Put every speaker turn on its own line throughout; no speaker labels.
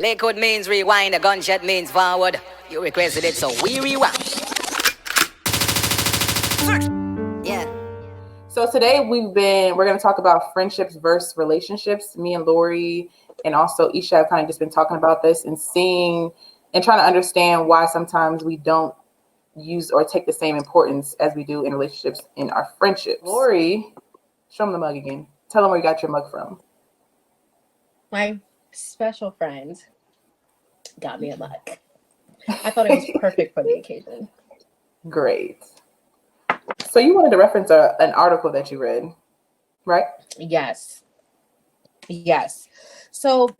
Liquid means rewind, a gunshot means forward. You requested it, so we rewind. Yeah.
So today we're going to talk about friendships versus relationships. Me and Lori and also Isha have kind of just been talking about this and seeing and trying to understand why sometimes we don't use or take the same importance as we do in relationships in our friendships. Lori, show them the mug again. Tell them where you got your mug from.
My special friend got me a mug. I thought it was perfect for the occasion.
Great. So you wanted to reference an article that you read, right?
Yes. So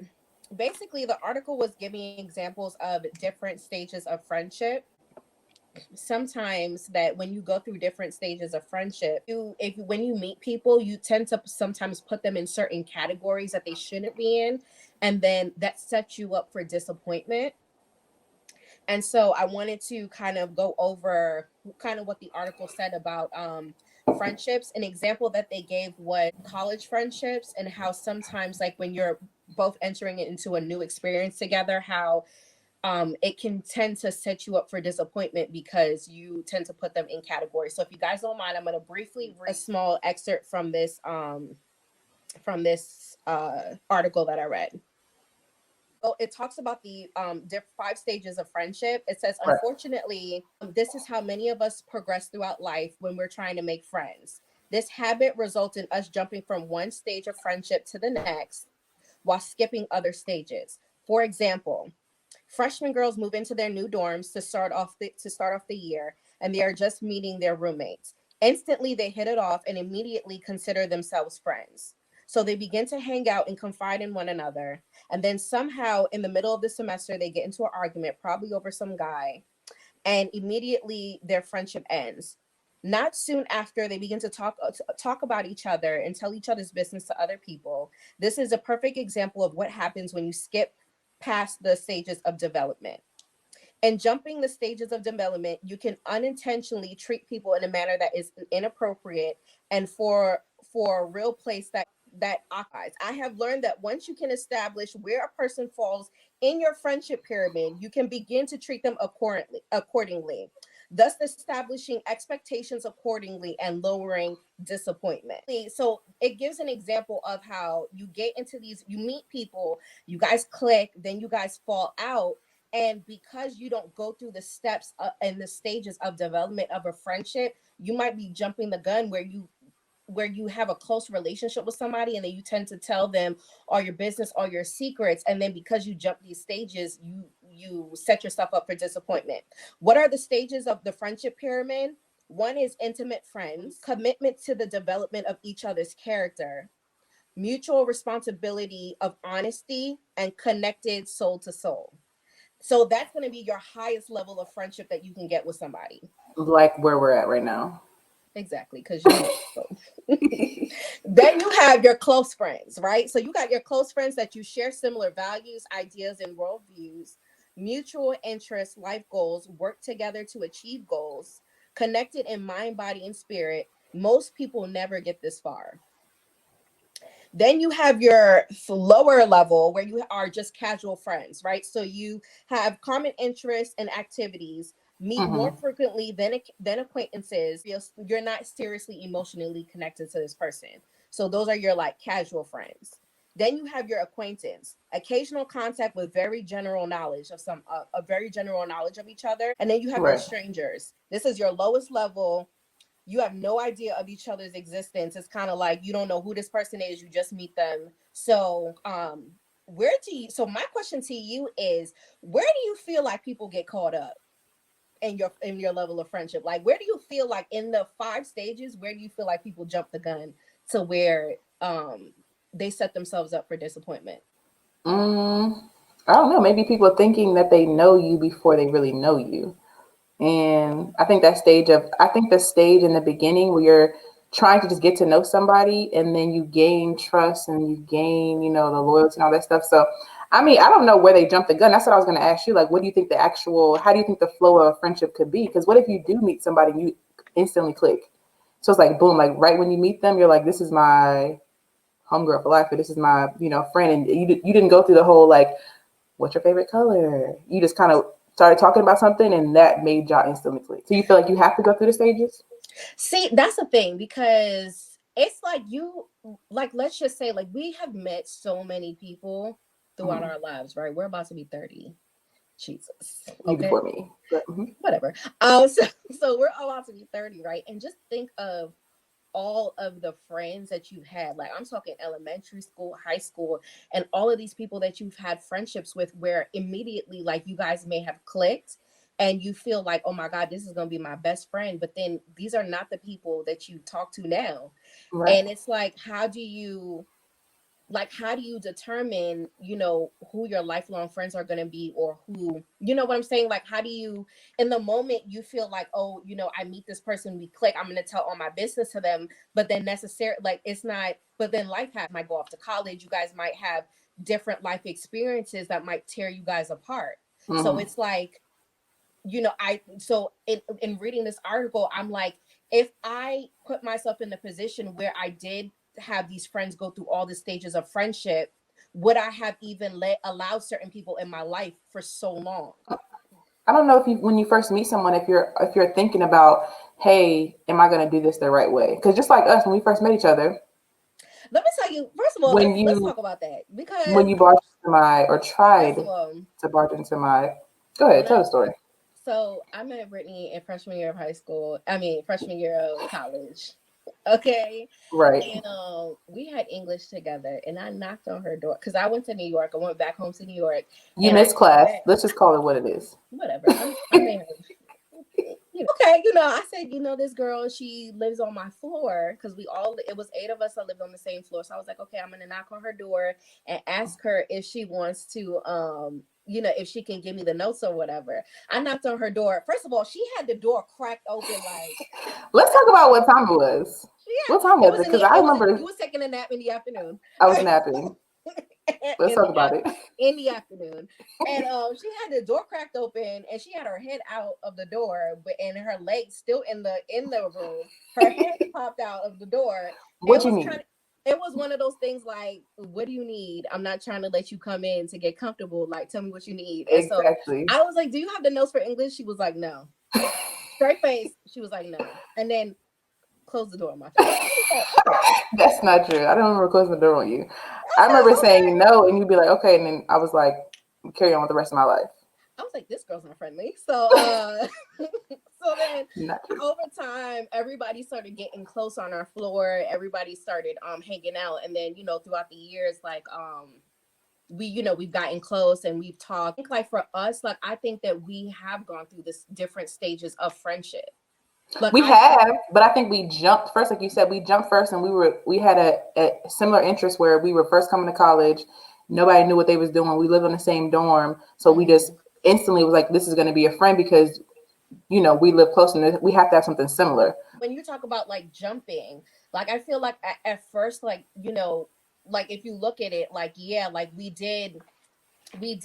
basically, the article was giving examples of different stages of friendship. Sometimes that when you go through different stages of friendship, when you meet people, you tend to sometimes put them in certain categories that they shouldn't be in, and then that sets you up for disappointment. And so I wanted to kind of go over kind of what the article said about friendships. An example that they gave was college friendships, and how sometimes, like when you're both entering into a new experience together, how it can tend to set you up for disappointment because you tend to put them in categories. So if you guys don't mind, I'm going to briefly read a small excerpt from this article that I read. So it talks about the 5 stages of friendship. It says, unfortunately, this is how many of us progress throughout life when we're trying to make friends. This habit results in us jumping from one stage of friendship to the next while skipping other stages. For example, freshman girls move into their new dorms to start off the year, and they are just meeting their roommates. Instantly, they hit it off and immediately consider themselves friends. So they begin to hang out and confide in one another. And then somehow in the middle of the semester, they get into an argument, probably over some guy, and immediately their friendship ends. Not soon after, they begin to talk about each other and tell each other's business to other people. This is a perfect example of what happens when you skip past the stages of development. And jumping the stages of development, you can unintentionally treat people in a manner that is inappropriate and for a real place that occupies. I have learned that once you can establish where a person falls in your friendship pyramid, you can begin to treat them accordingly, thus establishing expectations accordingly and lowering disappointment. So it gives an example of how you get into you meet people, you guys click, then you guys fall out. And because you don't go through the steps and the stages of development of a friendship, you might be jumping the gun where you have a close relationship with somebody, and then you tend to tell them all your business, all your secrets, and then because you jump these stages, you set yourself up for disappointment. What are the stages of the friendship pyramid? One is intimate friends, commitment to the development of each other's character, mutual responsibility of honesty, and connected soul to soul. So that's going to be your highest level of friendship that you can get with somebody.
Like where we're at right now.
Exactly, because then you have your close friends, right? So you got your close friends that you share similar values, ideas, and worldviews, mutual interests, life goals, work together to achieve goals, connected in mind, body, and spirit. Most people never get this far. Then you have your lower level where you are just casual friends, right? So you have common interests and activities, meet more frequently than acquaintances. You're not seriously emotionally connected to this person. So those are your like casual friends. Then you have your acquaintance, occasional contact with very general knowledge of a very general knowledge of each other. And then you have your strangers. This is your lowest level. You have no idea of each other's existence. It's kind of like you don't know who this person is. You just meet them. So so my question to you is, where do you feel like people get caught up in your level of friendship? Like, where do you feel like in the 5 stages, where do you feel like people jump the gun to where they set themselves up for disappointment?
I don't know. Maybe people are thinking that they know you before they really know you. And I think the stage in the beginning where you're trying to just get to know somebody and then you gain trust and you gain, the loyalty and all that stuff. So, I mean, I don't know where they jumped the gun. That's what I was going to ask you. Like, what do you think how do you think the flow of a friendship could be? Because what if you do meet somebody and you instantly click? So it's like, boom, like right when you meet them, you're like, this is my homegirl for life, or this is my, friend. And you didn't go through the whole, like, what's your favorite color? You just kind of started talking about something and that made y'all instantly click. So you feel like you have to go through the stages?
See, that's the thing, because it's like let's just say, like, we have met so many people throughout our lives, right? We're about to be 30. Jesus.
You
Okay.
before me. But,
Whatever. So we're about to be 30, right? And just think of all of the friends that you've had. Like, I'm talking elementary school, high school, and all of these people that you've had friendships with, where immediately, like, you guys may have clicked and you feel like, oh my God, this is going to be my best friend. But then these are not the people that you talk to now.
right.
And it's like, how do you determine, who your lifelong friends are going to be, or who, you know what I'm saying? Like, how do you, in the moment, you feel like, oh, I meet this person, we click, I'm going to tell all my business to them, but then necessarily, like, it's not, but then might go off to college, you guys might have different life experiences that might tear you guys apart. So it's like, in reading this article, I'm like, if I put myself in the position where I did have these friends go through all the stages of friendship, would I have even allowed certain people in my life for so long?
I don't know if when you first meet someone, if you're thinking about, hey, am I going to do this the right way? Because just like us, when we first met each other,
let me tell you, first of all, let's talk about that, because
when you barged into my, or tried to barge into my, go ahead, tell the story.
So I met Brittany in freshman year of college. Okay.
Right.
And we had English together, and I knocked on her door because I went to New York. I went back home to New York.
You missed class. Let's just call it what it is.
Whatever. I'm married. Okay, I said, this girl, she lives on my floor, because it was 8 of us that lived on the same floor. So I was like, okay, I'm gonna knock on her door and ask her if she wants to if she can give me the notes or whatever. I knocked on her door. First of all, she had the door cracked open. Like,
let's talk about what time it was. Yeah, what time was it? Because I remember
you was taking a nap in the afternoon.
I was napping. Let's talk about it.
In the afternoon. And she had the door cracked open, and she had her head out of the door, and her legs still in the room. Her head popped out of the door.
What you need?
It was one of those things like, what do you need? I'm not trying to let you come in to get comfortable. Like, tell me what you need. And
exactly.
So I was like, do you have the notes for English? She was like, no. Straight face. She was like, no. And then close the door on my face.
That's not true. I don't remember closing the door on you. I remember saying no, and you'd be like, okay. And then I was like, carry on with the rest of my life.
I was like, this girl's not friendly. So, so then over time, everybody started getting close on our floor. Everybody started hanging out. And then, throughout the years, like, we've gotten close and we've talked. I think, like, for us, like, I think that we have gone through this different stages of friendship.
But I think we jumped first, like you said, we jumped first, and we had a similar interest where we were first coming to college. Nobody knew what they was doing. We lived in the same dorm, so we just instantly was like, this is going to be a friend, because we live close and we have to have something similar. When
you talk about, like, jumping, like, I feel like at first, like, like, if you look at it, like, yeah, like, we did we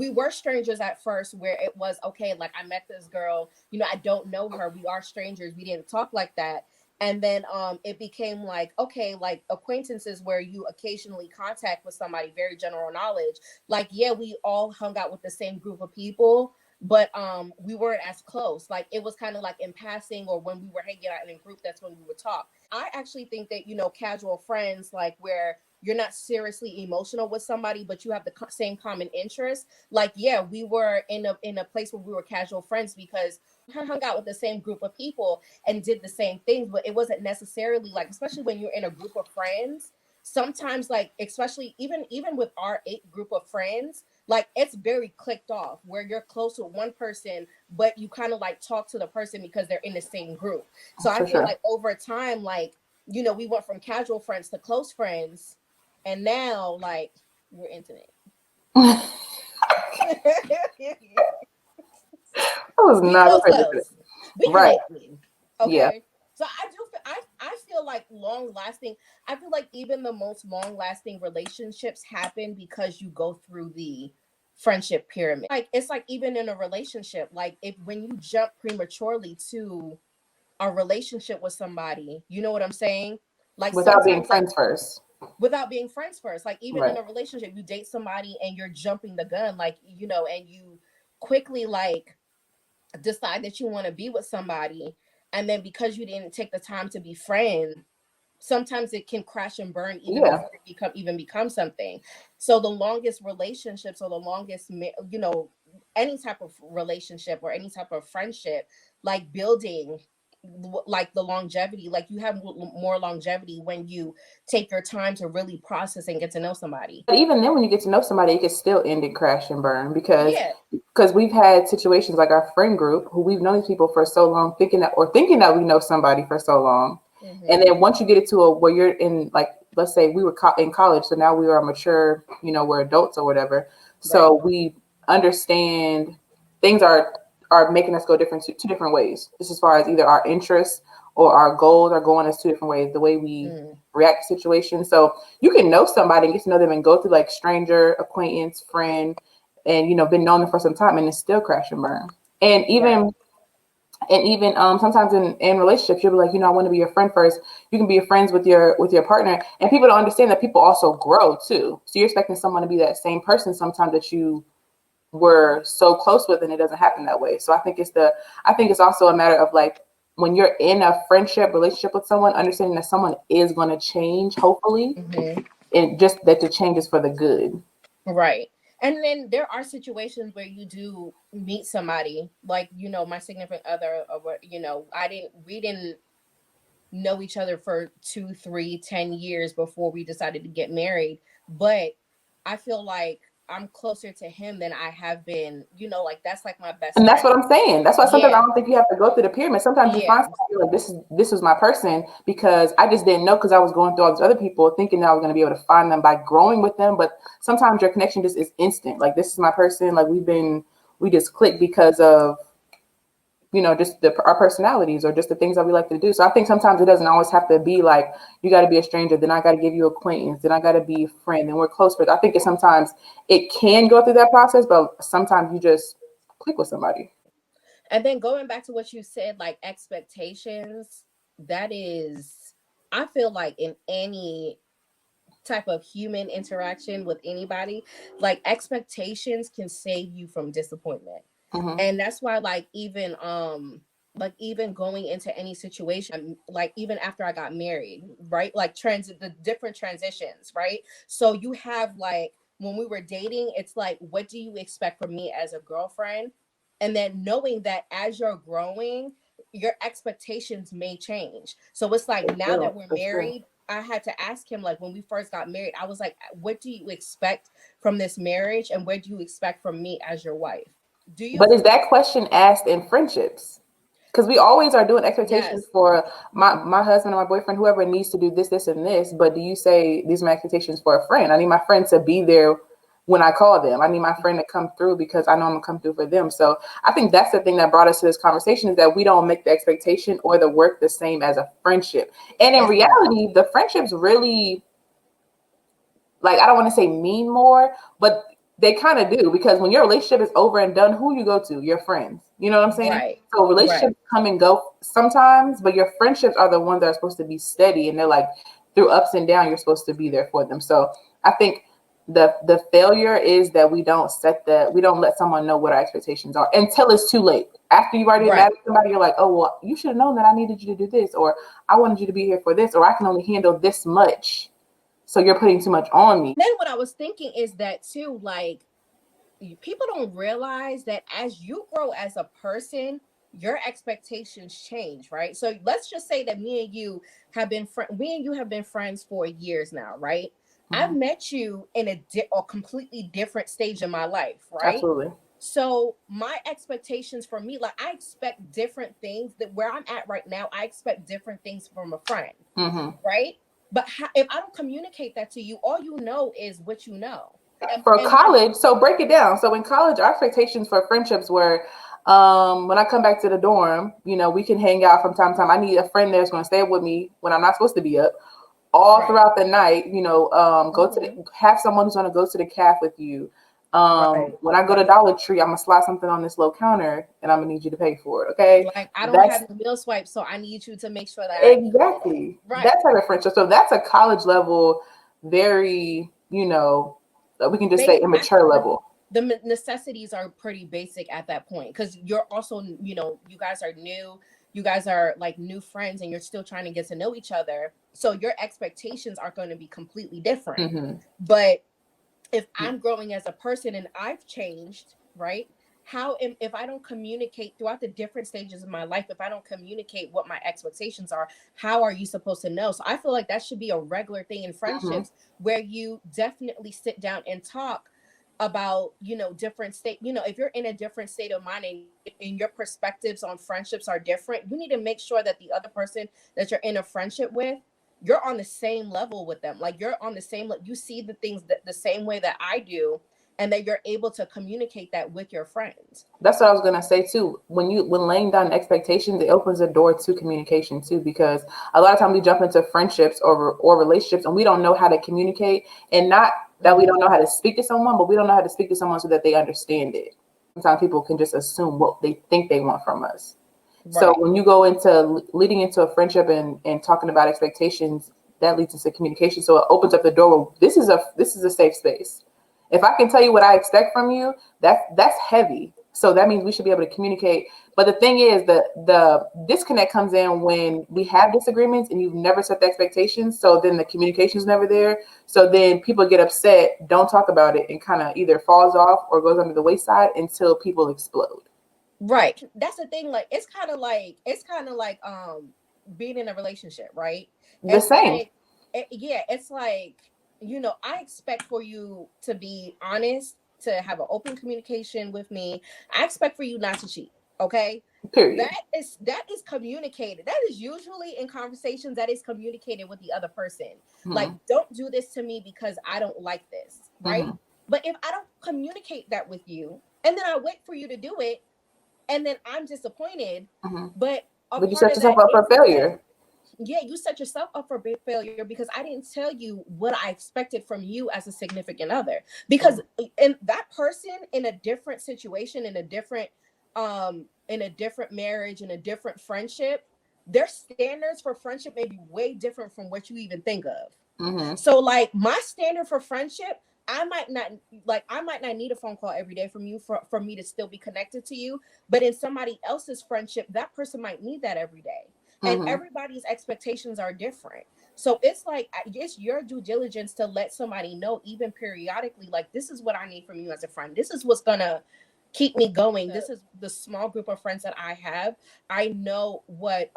were strangers at first, where it was, okay, like, I met this girl, I don't know her, we are strangers, we didn't talk like that. And then it became like, okay, like, acquaintances where you occasionally contact with somebody, very general knowledge. Like, yeah, we all hung out with the same group of people, but we weren't as close. Like, it was kind of like in passing, or when we were hanging out in a group, that's when we would talk. I actually think that, casual friends, like, where you're not seriously emotional with somebody, but you have the same common interest. Like, yeah, we were in a place where we were casual friends because we hung out with the same group of people and did the same things, but it wasn't necessarily like, especially when you're in a group of friends, sometimes, like, especially even with our 8 group of friends, like, it's very clicked off, where you're close with one person, but you kind of like talk to the person because they're in the same group. So I feel like over time, like, we went from casual friends to close friends. And now, like, we're intimate.
I was not
close. Right. Okay.
Yeah.
So I feel like long lasting. I feel like even the most long lasting relationships happen because you go through the friendship pyramid. Like, it's like, even in a relationship, like, when you jump prematurely to a relationship with somebody, you know what I'm saying? Like,
without being friends first.
without being friends first. Like even
Right.
in a relationship, you date somebody and you're jumping the gun, like, you know, and you quickly like decide that you want to be with somebody, and then because you didn't take the time to be friends, sometimes it can crash and burn even
Yeah.
before it become something. So the longest relationships, or the longest, you know, any type of relationship or any type of friendship, like building, like the longevity, like you have more longevity when you take your time to really process and get to know somebody.
But even then, when you get to know somebody, it can still end in crash and burn
Yeah.
because we've had situations like our friend group who we've known these people for so long, thinking that we know somebody for so long, and then once you get it to a where you're in, like, let's say we were in college, so now we are mature, you know, we're adults or whatever, so
Right.
we understand things are making us go two different ways, just as far as either our interests or our goals are going us two different ways, the way we react to situations. So you can know somebody and get to know them and go through like stranger, acquaintance, friend, and, you know, been known them for some time, and it's still crash and burn. And even
Right.
sometimes in relationships, you'll be like, you know, I want to be your friend first. You can be friends with your partner, and people don't understand that people also grow too. So you're expecting someone to be that same person sometimes that you were so close with, and it doesn't happen that way. So I think it's also a matter of like, when you're in a friendship relationship with someone, understanding that someone is going to change, hopefully, and just that the change is for the good.
Right. And then there are situations where you do meet somebody, like, you know, my significant other, or what, you know, we didn't know each other for 2, 3, 10 years before we decided to get married. But I feel like I'm closer to him than I have been, you know, like that's like my best
And that's
friend.
what I'm saying. That's why sometimes I
Yeah.
don't think you have to go through the pyramid. Sometimes you find
Yeah.
somebody like, this is my person, because I just didn't know, because I was going through all these other people thinking that I was going to be able to find them by growing with them. But sometimes your connection just is instant. Like, this is my person. Like, we just click because of, you know, just our personalities or just the things that we like to do. So I think sometimes it doesn't always have to be like, you got to be a stranger, then I got to give you acquaintance, then I got to be a friend, and we're close. But I think sometimes it can go through that process, but sometimes you just click with somebody.
And then going back to what you said, like expectations, that is, I feel like in any type of human interaction with anybody, like expectations can save you from disappointment.
Mm-hmm.
And that's why like even going into any situation, like even after I got married, right? Like the different transitions, right? So you have like, when we were dating, it's like, what do you expect from me as a girlfriend? And then knowing that as you're growing, your expectations may change. So it's like, now that we're
For sure.
married, I had to ask him, like when we first got married, I was like, what do you expect from this marriage, and what do you expect from me as your wife? Do you
But is that question asked in friendships? Because we always are doing expectations
Yes.
for my husband or my boyfriend, whoever needs to do this, and this. But do you say, these are my expectations for a friend? I need my friend to be there when I call them. I need my friend to come through because I know I'm gonna come through for them. So I think that's the thing that brought us to this conversation, is that we don't make the expectation or the work the same as a friendship. And in
Exactly.
reality, the friendships really, like, I don't want to say mean more, but they kind of do, because when your relationship is over and done, who you go to? Your friends. You know what I'm saying?
Right.
So
Right.
relationships come and go sometimes, but your friendships are the ones that are supposed to be steady, and they're like, through ups and downs, you're supposed to be there for them. So I think the failure is that we don't let someone know what our expectations are until it's too late. After you've already been mad
Right.
at somebody, you're like, oh, well, you should have known that I needed you to do this, or I wanted you to be here for this, or I can only handle this much. So you're putting too much on me.
Then what I was thinking is that too, like, people don't realize that as you grow as a person, your expectations change, right? So let's just say that we and you have been friends for years now, right? I've
Mhm.
met you in a completely different stage in my life, right?
Absolutely.
So my expectations for me, like I expect different things, that where I'm at right now, I expect different things from a friend,
Hmm.
right? But if I don't communicate that to you, all you know is what you know.
For
And then
college, so break it down. So in college, our expectations for friendships were, when I come back to the dorm, you know, we can hang out from time to time. I need a friend that's going to stay with me when I'm not supposed to be up all
right.
throughout the night. You know,
Hmm.
have someone who's going to go to the caf with you.
Right.
When I go to Dollar Tree, I'm gonna slide something on this low counter, and I'm gonna need you to pay for it. Okay,
Like I don't
that's
have the meal swipe, so I need you to make sure that I eat.
exactly
Right.
that type of friendship. So that's a college level very, we can just say
Basic.
immature level.
The necessities are pretty basic at that point, because you're also, you guys are new, you guys are like new friends, and you're still trying to get to know each other, so your expectations are going to be completely different.
Mm-hmm.
But if I'm growing as a person and I've changed, right? If I don't communicate throughout the different stages of my life, if I don't communicate what my expectations are, how are you supposed to know? So I feel like that should be a regular thing in friendships, where you definitely sit down and talk about, different state, if you're in a different state of mind, and your perspectives on friendships are different, you need to make sure that the other person that you're in a friendship with, you're on the same level with them. Like, you're on the same, you see the things the same way that I do, and that you're able to communicate that with your friends.
That's what I was going to say too. When laying down expectations, it opens the door to communication too, because a lot of times we jump into friendships or relationships and we don't know how to communicate, and not that we don't know how to speak to someone, but we don't know how to speak to someone so that they understand it. Sometimes people can just assume what they think they want from us. Right. So when you go into leading into a friendship and talking about expectations, that leads into communication. So it opens up the door where this is a safe space. If I can tell you what I expect from you, that's heavy. So that means we should be able to communicate. But the thing is, the disconnect comes in when we have disagreements and you've never set the expectations. So then the communication is never there. So then people get upset, don't talk about it, and kind of either falls off or goes under the wayside until people explode.
Right. That's the thing. Like, it's kind of like being in a relationship, right?
The same.
It's like, I expect for you to be honest, to have an open communication with me. I expect for you not to cheat. Okay.
Period.
That is communicated. That is usually in conversations, that is communicated with the other person. Mm-hmm. Like, don't do this to me because I don't like this. Right. Mm-hmm. But if I don't communicate that with you, and then I wait for you to do it, and then I'm disappointed,
mm-hmm.
but
you set yourself up for failure.
Yeah, you set yourself up for failure because I didn't tell you what I expected from you as a significant other. Because in that person, in a different situation, in a different marriage, in a different friendship, their standards for friendship may be way different from what you even think of. Mm-hmm. So like, my standard for friendship, I might not need a phone call every day from you for me to still be connected to you. But in somebody else's friendship, that person might need that every day. And mm-hmm. everybody's expectations are different. So it's like, it's your due diligence to let somebody know, even periodically, like, this is what I need from you as a friend. This is what's going to keep me going. This is the small group of friends that I have. I know what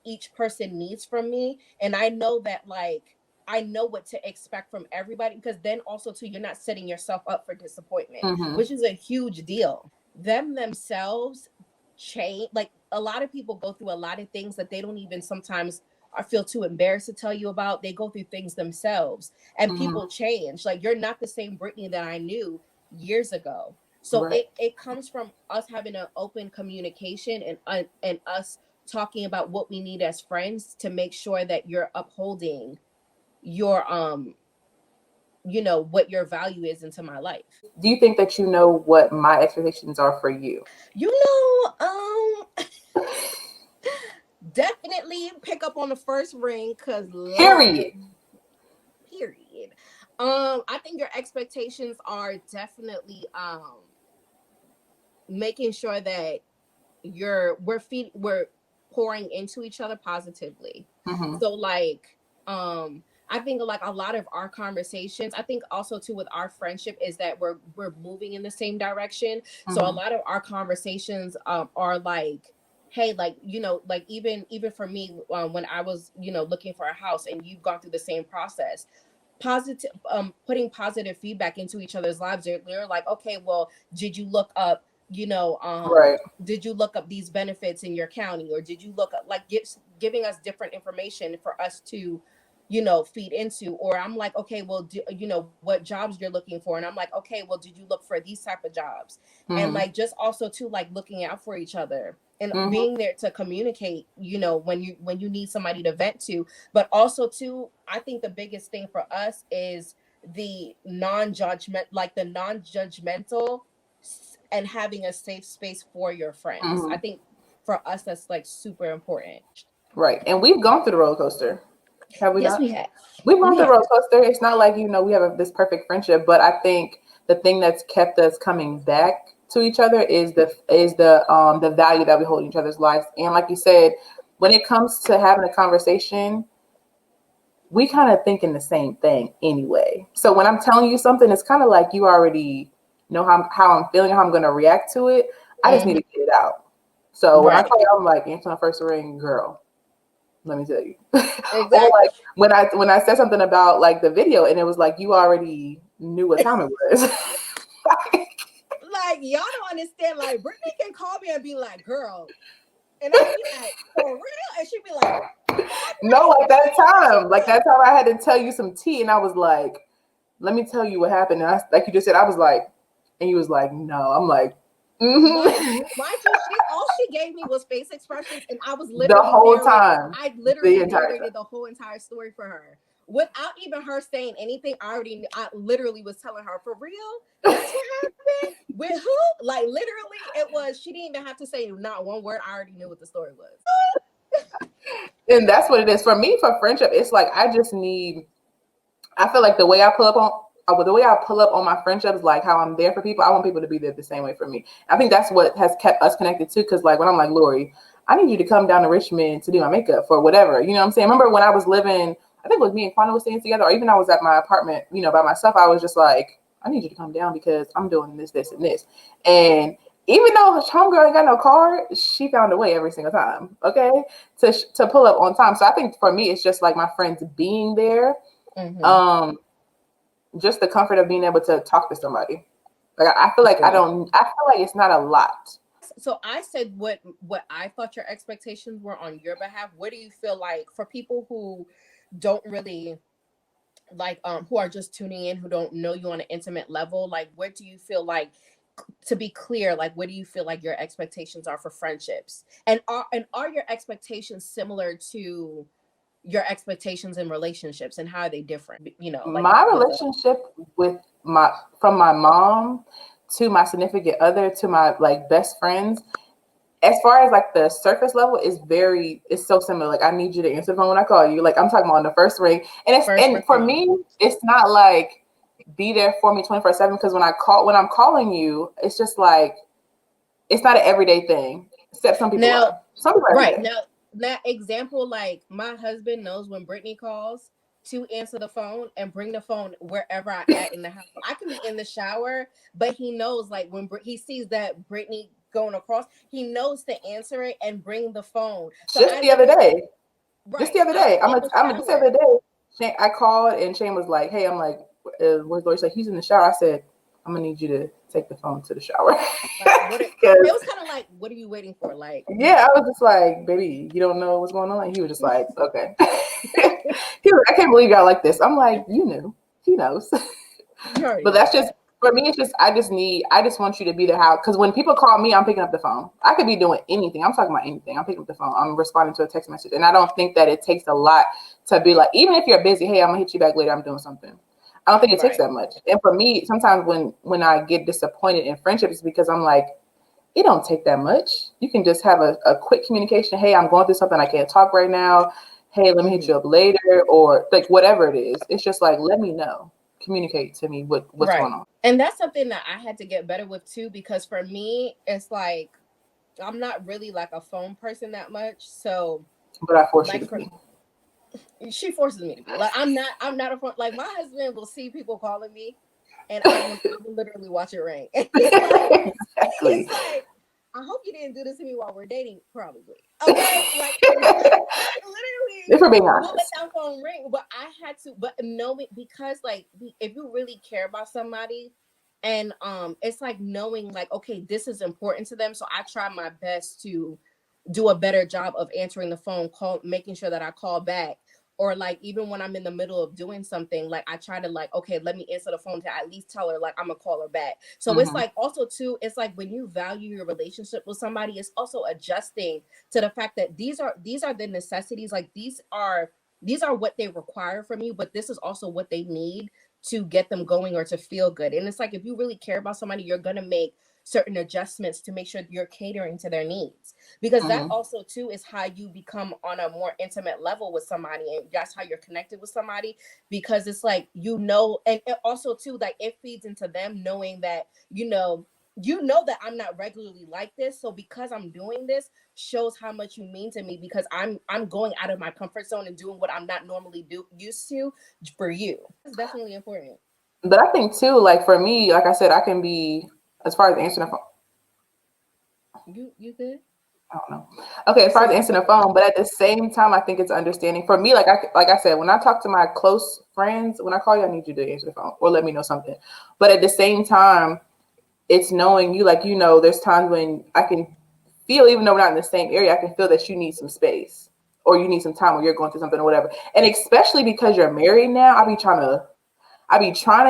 each person needs from me. And I know that, like, I know what to expect from everybody, because then also too, you're not setting yourself up for disappointment, mm-hmm. which is a huge deal. Themselves change. Like, a lot of people go through a lot of things that they don't even sometimes feel too embarrassed to tell you about. They go through things themselves, and mm-hmm. people change. Like, you're not the same Brittany that I knew years ago. So right. it comes from us having an open communication and us talking about what we need as friends to make sure that you're upholding your what your value is into my life.
Do you think that you know what my expectations are for you?
Definitely pick up on the first ring, because
period.
I think your expectations are definitely making sure that we're pouring into each other positively. Mm-hmm. So like I think like a lot of our conversations, I think also too with our friendship, is that we're moving in the same direction. Mm-hmm. So a lot of our conversations are like, hey, like, like even for me, when I was, looking for a house, and you've gone through the same process, positive, putting positive feedback into each other's lives. They're like, okay, well, did you look up, right. Did you look up these benefits in your county, or did you look up, like, giving us different information for us to, feed into? Or I'm like, okay, well, what jobs you're looking for? And I'm like, okay, well, did you look for these type of jobs? Mm-hmm. And like, just also to like looking out for each other, and mm-hmm. being there to communicate, when you need somebody to vent to. But also too, I think the biggest thing for us is the non-judgmental, and having a safe space for your friends. Mm-hmm. I think for us, that's like super important.
Right. And we've gone through the roller coaster. Have we
Yes,
not?
we have.
We've gone
We
through a
have.
roller coaster. It's not like, we have this perfect friendship, but I think the thing that's kept us coming back to each other is the value that we hold in each other's lives. And like you said, when it comes to having a conversation, we kind of think in the same thing anyway. So when I'm telling you something, it's kind of like you already know how I'm feeling, how I'm going to react to it. I just need to get it out. So when I
Right.
call you, I'm like, answer the first ring, girl. Let me tell you. Or
Exactly.
like when I said something about like the video and it was like you already knew what time it was.
Like, y'all don't understand. Like, Brittany can call me and be like, girl. And I'll be like, for real? And she'd be like,
No, like that time I had to tell you some tea and I was like, let me tell you what happened. And like you just said, I was like, and you was like, no. I'm like,
mind you, all she gave me was face expressions, and I was
the whole time.
I literally
The entire
narrated the whole entire story for her without even her saying anything. I literally was telling her, for real, that's what happened with who? Like, literally, it was. She didn't even have to say not one word. I already knew what the story was.
And that's what it is for me. For friendship, it's like I feel like the way I pull up on my friendships, like how I'm there for people, I want people to be there the same way for me. I think that's what has kept us connected too. Because like when I'm like, Lori, I need you to come down to Richmond to do my makeup for whatever. You know what I'm saying? I remember when I was living, I think it was me and Quana was staying together, or even I was at my apartment, by myself. I was just like, I need you to come down because I'm doing this, this, and this. And even though homegirl ain't got no car, she found a way every single time. Okay, to pull up on time. So I think for me, it's just like my friends being there.
Mm-hmm.
Just the comfort of being able to talk to somebody. Like I feel like I feel like it's not a lot.
So I said what I thought your expectations were on your behalf. What do you feel like for people who don't really like who are just tuning in, who don't know you on an intimate level? Like, what do you feel like, to be clear, like what do you feel like your expectations are for friendships? And are your expectations similar to your expectations in relationships, and how are they different? Like
My relationship with from my mom to my significant other to my like best friends, as far as like the surface level, it's so similar. Like I need you to answer the phone when I call you. Like I'm talking about on the first ring. And for me, it's not like be there for me 24/7 because when I'm calling you, it's just like it's not an everyday thing. Except some people are. Some people are
right
every day.
now, that example, like my husband knows when Brittany calls to answer the phone and bring the phone wherever I at in the house. I can be in the shower, but he knows like when he sees that Brittany going across, he knows to answer it and bring the phone. So
Just the other day. Just the other day. Just the other day. Shane, I called and Shane was like, "Hey," I'm like, "Where's Lori?" She's like, "He's in the shower." I said, "I'm gonna need you to take the phone to the shower."
Like, it was kind of like, what are you waiting for? Like,
yeah, I was just like, "Baby, you don't know what's going on." And he was just like, "Okay." He was like, "I can't believe y'all like this." I'm like, "You knew. He knows." But that's just for me. It's just I just want you to be there. How? Because when people call me, I'm picking up the phone. I could be doing anything. I'm talking about anything. I'm picking up the phone. I'm responding to a text message, and I don't think that it takes a lot to be like, even if you're busy, hey, I'm gonna hit you back later. I'm doing something. I don't think it takes that much. And for me, sometimes when I get disappointed in friendships, because I'm like, it don't take that much. You can just have a quick communication. Hey, I'm going through something. I can't talk right now. Hey, let me hit you up later, or like whatever it is. It's just like, let me know. Communicate to me what's going on.
And that's something that I had to get better with too, because for me, it's like I'm not really like a phone person that much. So,
but I force you to be.
She forces me to be like I'm not a phone. Like my husband will see people calling me, and I will literally watch it ring.
Exactly.
It's like, I hope you didn't do this to me while we're dating. Probably. Okay. Like literally.
If we're being honest.
We'll let that phone ring. But I had to, but knowing, because like if you really care about somebody, and it's like knowing like, okay, this is important to them. So I try my best to do a better job of answering the phone call, making sure that I call back. Or like even when I'm in the middle of doing something, like I try to like, okay, let me answer the phone to at least tell her like I'm gonna call her back. So it's like also too, it's like when you value your relationship with somebody, it's also adjusting to the fact that these are the necessities. Like these are what they require from you, but this is also what they need to get them going or to feel good. And it's like, if you really care about somebody, you're going to make certain adjustments to make sure you're catering to their needs, because that also too is how you become on a more intimate level with somebody, and that's how you're connected with somebody, because it's like, and it also too, like, it feeds into them knowing that that I'm not regularly like this, so because I'm doing this shows how much you mean to me, because I'm going out of my comfort zone and doing what I'm not normally used to for you. It's definitely important.
But I think too, like for me, like I said, I can be, as far as answering the phone.
You good?
I don't know. Okay, as far as answering the phone, but at the same time, I think it's understanding. For me, like I said, when I talk to my close friends, when I call you, I need you to answer the phone or let me know something. But at the same time, it's knowing you, like, there's times when I can feel, even though we're not in the same area, I can feel that you need some space or you need some time, or you're going through something or whatever. And especially because you're married now, I be trying to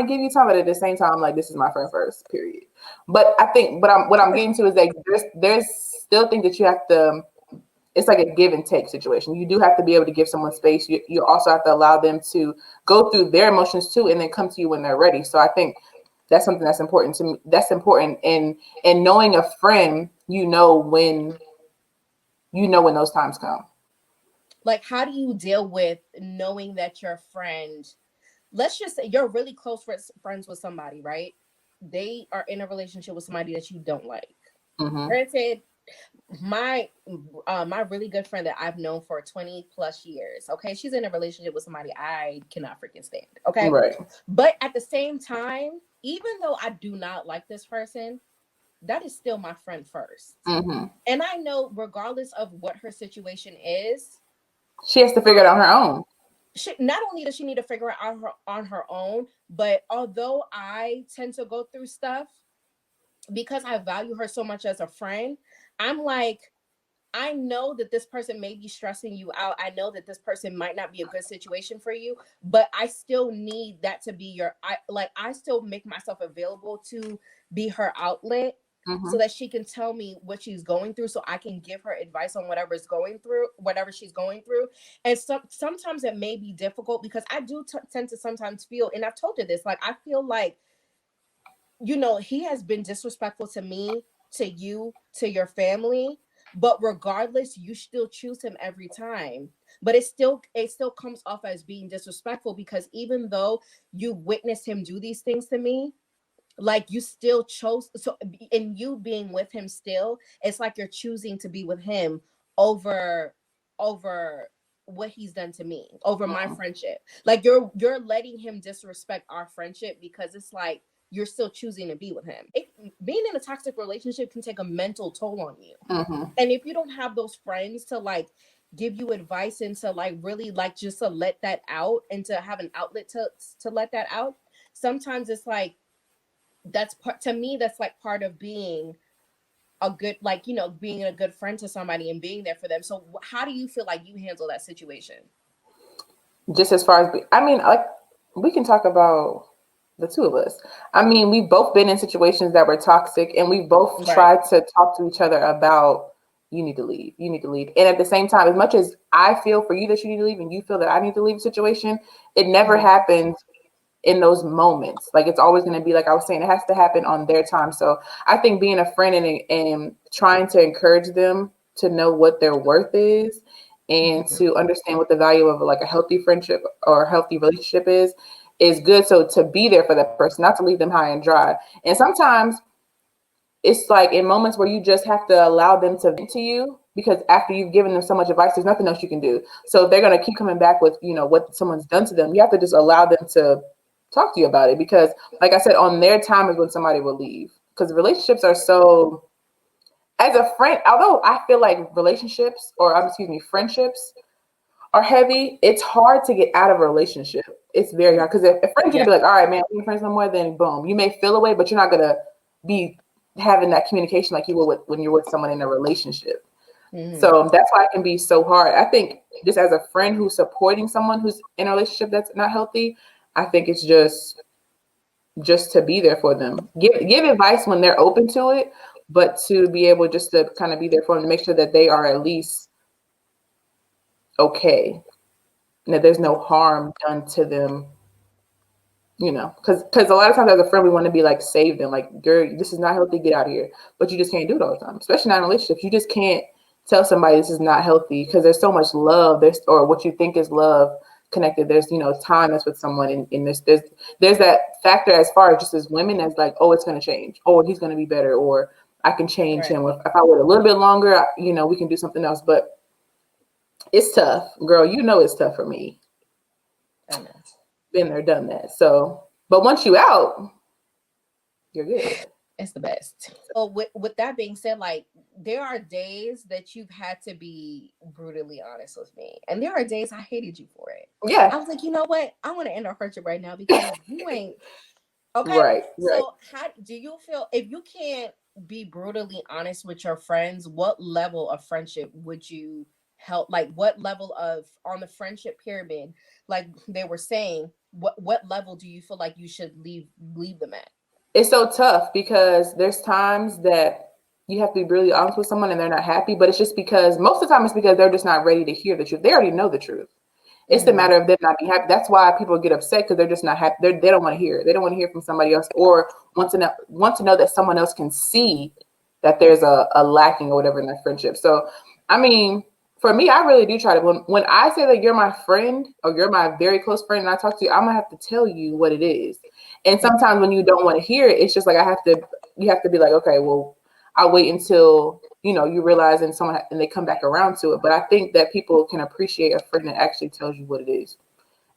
give you time, but at the same time, I'm like, this is my friend first, period. But I think, what I'm getting to is that there's still things that you have to, it's like a give and take situation. You do have to be able to give someone space. You also have to allow them to go through their emotions too, and then come to you when they're ready. So I think that's something that's important to me. That's important. And knowing a friend, when those times come.
Like, how do you deal with knowing that your friend, let's just say you're really close friends with somebody, right? They are in a relationship with somebody that you don't like. Granted, my really good friend that I've known for 20 plus years, okay, she's in a relationship with somebody I cannot freaking stand, okay?
Right.
But at the same time, even though I do not like this person, that is still my friend first. And I know, regardless of what her situation is,
she has to figure it out on her own.
Not only does she need to figure it out on her own, but although I tend to go through stuff, because I value her so much as a friend, I'm like, I know that this person may be stressing you out. I know that this person might not be a good situation for you, but I still need that to be I still make myself available to be her outlet, so that she can tell me what she's going through, so I can give her advice on whatever she's going through. And sometimes it may be difficult, because I do tend to sometimes feel, and I've told her this, like, I feel like, he has been disrespectful to me, to you, to your family, but regardless, you still choose him every time. But it still comes off as being disrespectful, because even though you witnessed him do these things to me, like, you still chose, so in you being with him still, it's like you're choosing to be with him over what he's done to me, over my friendship. Like, you're letting him disrespect our friendship, because it's like you're still choosing to be with him. Being in a toxic relationship can take a mental toll on you. And if you don't have those friends to, like, give you advice, and to, like, really, like, just to let that out, and to have an outlet to let that out, sometimes it's like, that's like part of being a good, like, being a good friend to somebody and being there for them. So how do you feel like you handle that situation?
Just as far as, like, we can talk about the two of us. We've both been in situations that were toxic, and we've both tried to talk to each other about, you need to leave. And at the same time, as much as I feel for you that you need to leave, and you feel that I need to leave a situation, it never happens in those moments. Like, it's always going to be, like I was saying, it has to happen on their time. So I think being a friend and trying to encourage them to know what their worth is, and to understand what the value of, like, a healthy friendship or a healthy relationship is good. So to be there for that person, not to leave them high and dry. And sometimes it's like in moments where you just have to allow them to vent to you, because after you've given them so much advice, there's nothing else you can do. So if they're going to keep coming back with, what someone's done to them, you have to just allow them to talk to you about it, because, like I said, on their time is when somebody will leave, because relationships are so, as a friend, although I feel like friendships are heavy, it's hard to get out of a relationship. It's very hard, because if friends can be like, all right, man, we're friends no more, then boom, you may feel away, but you're not going to be having that communication like you will when you're with someone in a relationship. So that's why it can be so hard. I think just as a friend who's supporting someone who's in a relationship that's not healthy, I think it's just to be there for them. Give advice when they're open to it, but to be able just to kind of be there for them, to make sure that they are at least okay, and that there's no harm done to them you know, because a lot of times as a friend, we want to be like, save them. Like, girl, this is not healthy. Get out of here. But you just can't do it all the time, especially not in relationships. You just can't tell somebody this is not healthy because there's so much love. Or what you think is love connected. There's, you know, time that's with someone. And there's that factor as far as just as women as like, oh, it's going to change. Oh, he's going to be better. Or I can change him. If I wait a little bit longer, you know, we can do something else. But it's tough, girl. You know, it's tough for me.
I know.
Been there, done that. So, but once you out, you're good.
It's the best. So with that being said, like there are days that you've had to be brutally honest with me, and there are days I hated you for it.
Yeah,
I was like, you know what? I want to end our friendship right now because you ain't okay.
Right.
So how do you feel if you can't be brutally honest with your friends? What level of friendship would you help? Like what level of on the friendship pyramid? Like they were saying, what level do you feel like you should leave them at?
It's so tough because there's times that you have to be really honest with someone and they're not happy, but it's just because most of the time it's because they're just not ready to hear the truth. They already know the truth. It's the matter of them not being happy. That's why people get upset because they're just not happy. They don't want to hear it. They don't want to hear from somebody else or want to know that someone else can see that there's a lacking or whatever in that friendship. So, I mean, for me, I really do try to, when I say that you're my friend or you're my very close friend and I talk to you, I'm gonna have to tell you what it is. And sometimes when you don't want to hear it, it's just like you have to be like, okay, well, I'll wait until, you know, you realize and they come back around to it. But I think that people can appreciate a friend that actually tells you what it is.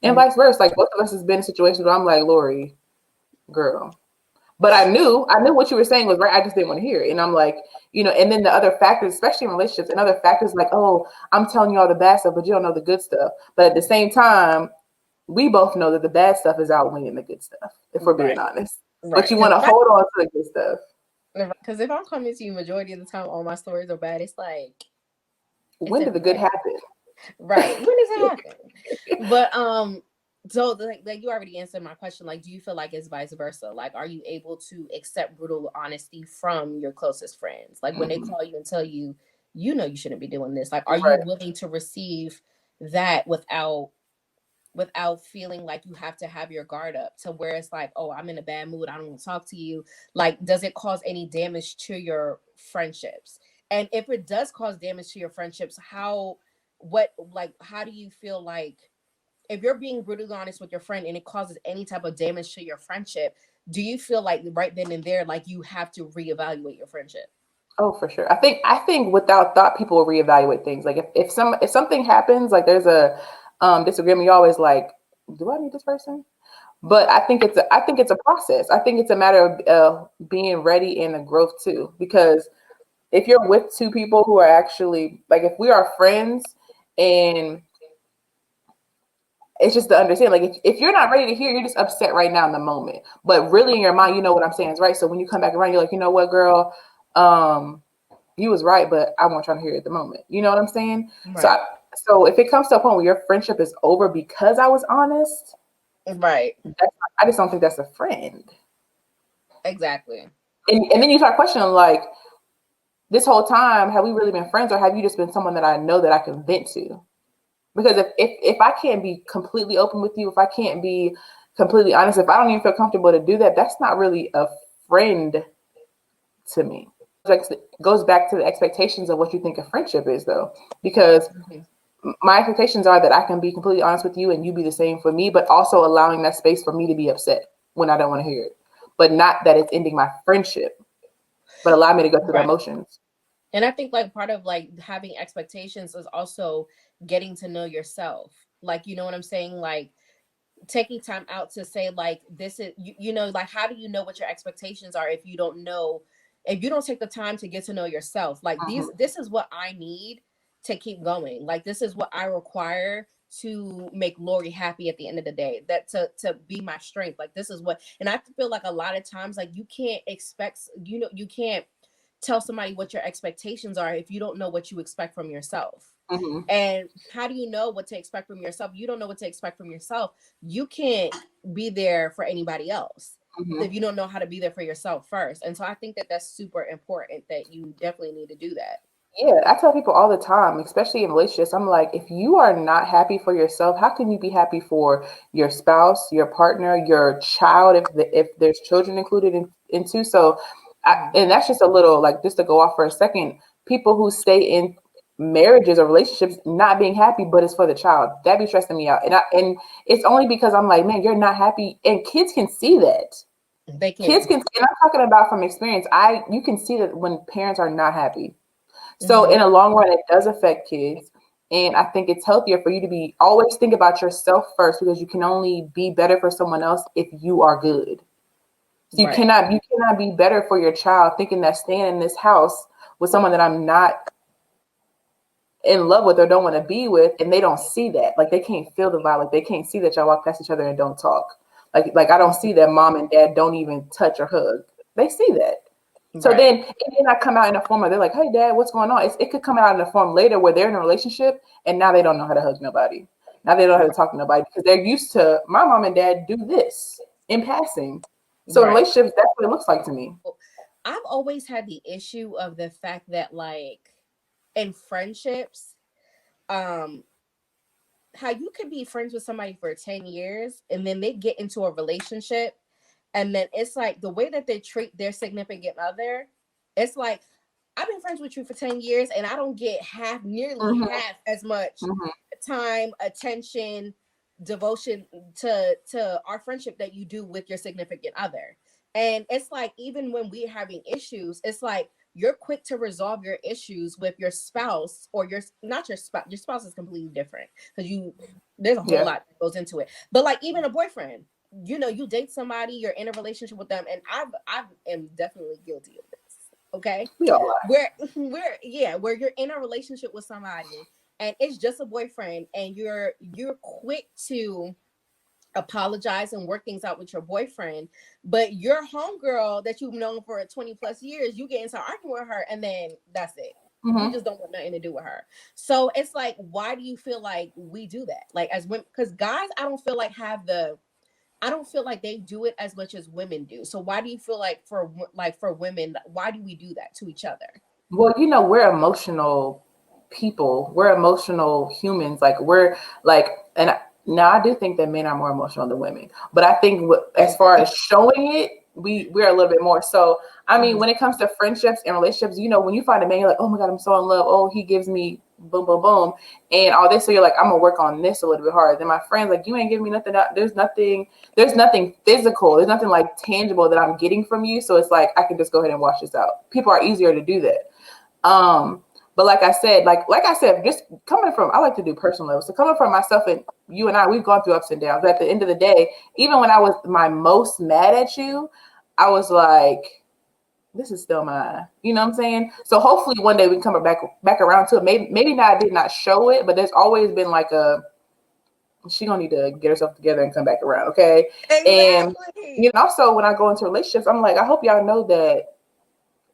And vice versa. Like both of us has been in situations where I'm like, Lori, girl. But I knew what you were saying was right. I just didn't want to hear it. And I'm like, you know, and then the other factors, especially in relationships, and other factors like, oh, I'm telling you all the bad stuff, but you don't know the good stuff. But at the same time, we both know that the bad stuff is outweighing the good stuff, if we're being honest. But you want to hold on to the good stuff.
Because if I'm coming to you majority of the time, all my stories are bad. It's like,
when did the good happen?
Right. When does it happen? But so like you already answered my question. Like, do you feel like it's vice versa? Like, are you able to accept brutal honesty from your closest friends? Like when they call you and tell you, you know, you shouldn't be doing this. Like, are you willing to receive that without feeling like you have to have your guard up to where it's like, oh, I'm in a bad mood, I don't want to talk to you? Like, does it cause any damage to your friendships? And if it does cause damage to your friendships, how do you feel like if you're being brutally honest with your friend and it causes any type of damage to your friendship, do you feel like right then and there, like you have to reevaluate your friendship?
Oh, for sure. I think without thought, people will reevaluate things. Like if something happens, like there's a disagreement, you always like, do I need this person? But I think it's a process. I think it's a matter of being ready and the growth too. Because if you're with two people who are actually like, if we are friends and it's just to understand, like if you're not ready to hear, you're just upset right now in the moment. But really in your mind, you know what I'm saying is right. So when you come back around, you're like, you know what, girl, you was right, but I wasn't trying to hear it at the moment. You know what I'm saying? Right. So if it comes to a point where your friendship is over because I was honest,
right?
I just don't think that's a friend.
Exactly.
And then you start questioning, like, this whole time, have we really been friends, or have you just been someone that I know that I can vent to? Because if I can't be completely open with you, if I can't be completely honest, if I don't even feel comfortable to do that, that's not really a friend to me. It goes back to the expectations of what you think a friendship is, though, because my expectations are that I can be completely honest with you and you be the same for me, but also allowing that space for me to be upset when I don't want to hear it, but not that it's ending my friendship, but allow me to go through the emotions.
And I think like part of like having expectations is also getting to know yourself. Like, you know what I'm saying? Like taking time out to say like, this is, you know, like, how do you know what your expectations are if you don't know, if you don't take the time to get to know yourself? Like this is what I need to keep going. Like, this is what I require to make Lori happy at the end of the day, that to be my strength. Like, this is what, and I feel like a lot of times, like you can't expect, you know, you can't tell somebody what your expectations are if you don't know what you expect from yourself. And how do you know what to expect from yourself? You don't know what to expect from yourself. You can't be there for anybody else if you don't know how to be there for yourself first. And so I think that that's super important, that you definitely need to do that.
Yeah, I tell people all the time, especially in relationships, I'm like, if you are not happy for yourself, how can you be happy for your spouse, your partner, your child, if there's children included into? So, and that's just a little like just to go off for a second. People who stay in marriages or relationships not being happy, but it's for the child, that be stressing me out. And it's only because I'm like, man, you're not happy, and kids can see that.
They
Kids
can.
can, and I'm talking about from experience. You can see that when parents are not happy. So
Mhm.
in a long run, it does affect kids. And I think it's healthier for you to be always think about yourself first, because you can only be better for someone else if you are good. So
Right.
you cannot be better for your child thinking that staying in this house with someone that I'm not in love with or don't want to be with, and they don't see that. Like they can't feel the vibe. Like they can't see that y'all walk past each other and don't talk. Like I don't see that mom and dad don't even touch or hug. They see that. So
Right.
then it may not come out in a form where they're like, hey, dad, what's going on? It could come out in a form later where they're in a relationship and now they don't know how to hug nobody. Now they don't know how to talk to nobody because they're used to my mom and dad do this in passing. So in
Right.
relationships, that's what it looks like to me.
I've always had the issue of the fact that like in friendships, um, how you could be friends with somebody for 10 years and then they get into a relationship and then it's like the way that they treat their significant other, it's like I've been friends with you for 10 years and I don't get nearly
Mm-hmm,
half as much
mm-hmm.
time, attention, devotion to our friendship that you do with your significant other. And it's like even when we're having issues, it's like you're quick to resolve your issues with your spouse or your not your spouse. Your spouse is completely different because there's a whole
Yeah,
lot that goes into it. But like even a boyfriend, you date somebody, you're in a relationship with them, and I am definitely guilty of this. Okay,
we all are.
where you're in a relationship with somebody and it's just a boyfriend and you're quick to apologize and work things out with your boyfriend, but your homegirl that you've known for 20 plus years, you get into arguing with her and then that's it. You
Mm-hmm.
just don't want nothing to do with her. So it's like, why do you feel like we do that? Like as women, because guys, I don't feel like they do it as much as women do. So why do you feel like for women, why do we do that to each other?
Well, we're emotional people. We're emotional humans. Like we're like, and now I do think that men are more emotional than women, but I think
I
as far
agree.
as showing it, we're a little bit more. So I mean,
Mhm.
when it comes to friendships and relationships, when you find a man, you're like, oh my god, I'm so in love. Oh, he gives me boom, boom, boom, and all this. So you're like, I'm gonna work on this a little bit harder. Then my friends like, you ain't giving me nothing. There's nothing physical. There's nothing like tangible that I'm getting from you. So it's like I can just go ahead and wash this out. People are easier to do that. Um, but like I said, just coming from, I like to do personal level. So coming from myself and you and I, we've gone through ups and downs. But at the end of the day, even when I was my most mad at you, I was like, this is still mine. You know what I'm saying? So hopefully one day we can come back around to it. Maybe not, I did not show it, but there's always been like she gonna need to get herself together and come back around, okay? And
Exactly.
also when I go into relationships, I'm like, I hope y'all know that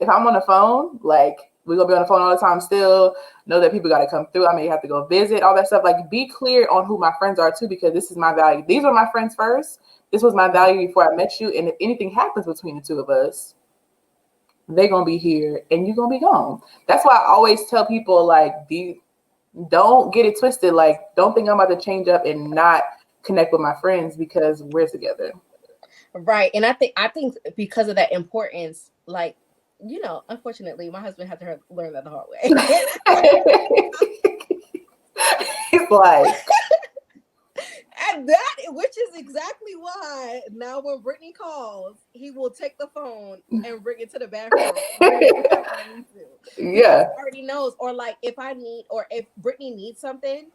if I'm on the phone, like we're gonna be on the phone all the time still, know that people gotta come through. I may have to go visit, all that stuff. Like be clear on who my friends are too, because this is my value. These were my friends first. This was my value before I met you. And if anything happens between the two of us, they're gonna be here and you're gonna be gone. That's why I always tell people like don't get it twisted. Like don't think I'm about to change up and not connect with my friends because we're together.
Right. And I think because of that importance, like, unfortunately, my husband had to learn that the hard way.
It's like
And that, which is exactly why now when Brittany calls, he will take the phone and bring it to the bathroom whenever I need to, because
yeah.
he already knows. Or like if Brittany needs something,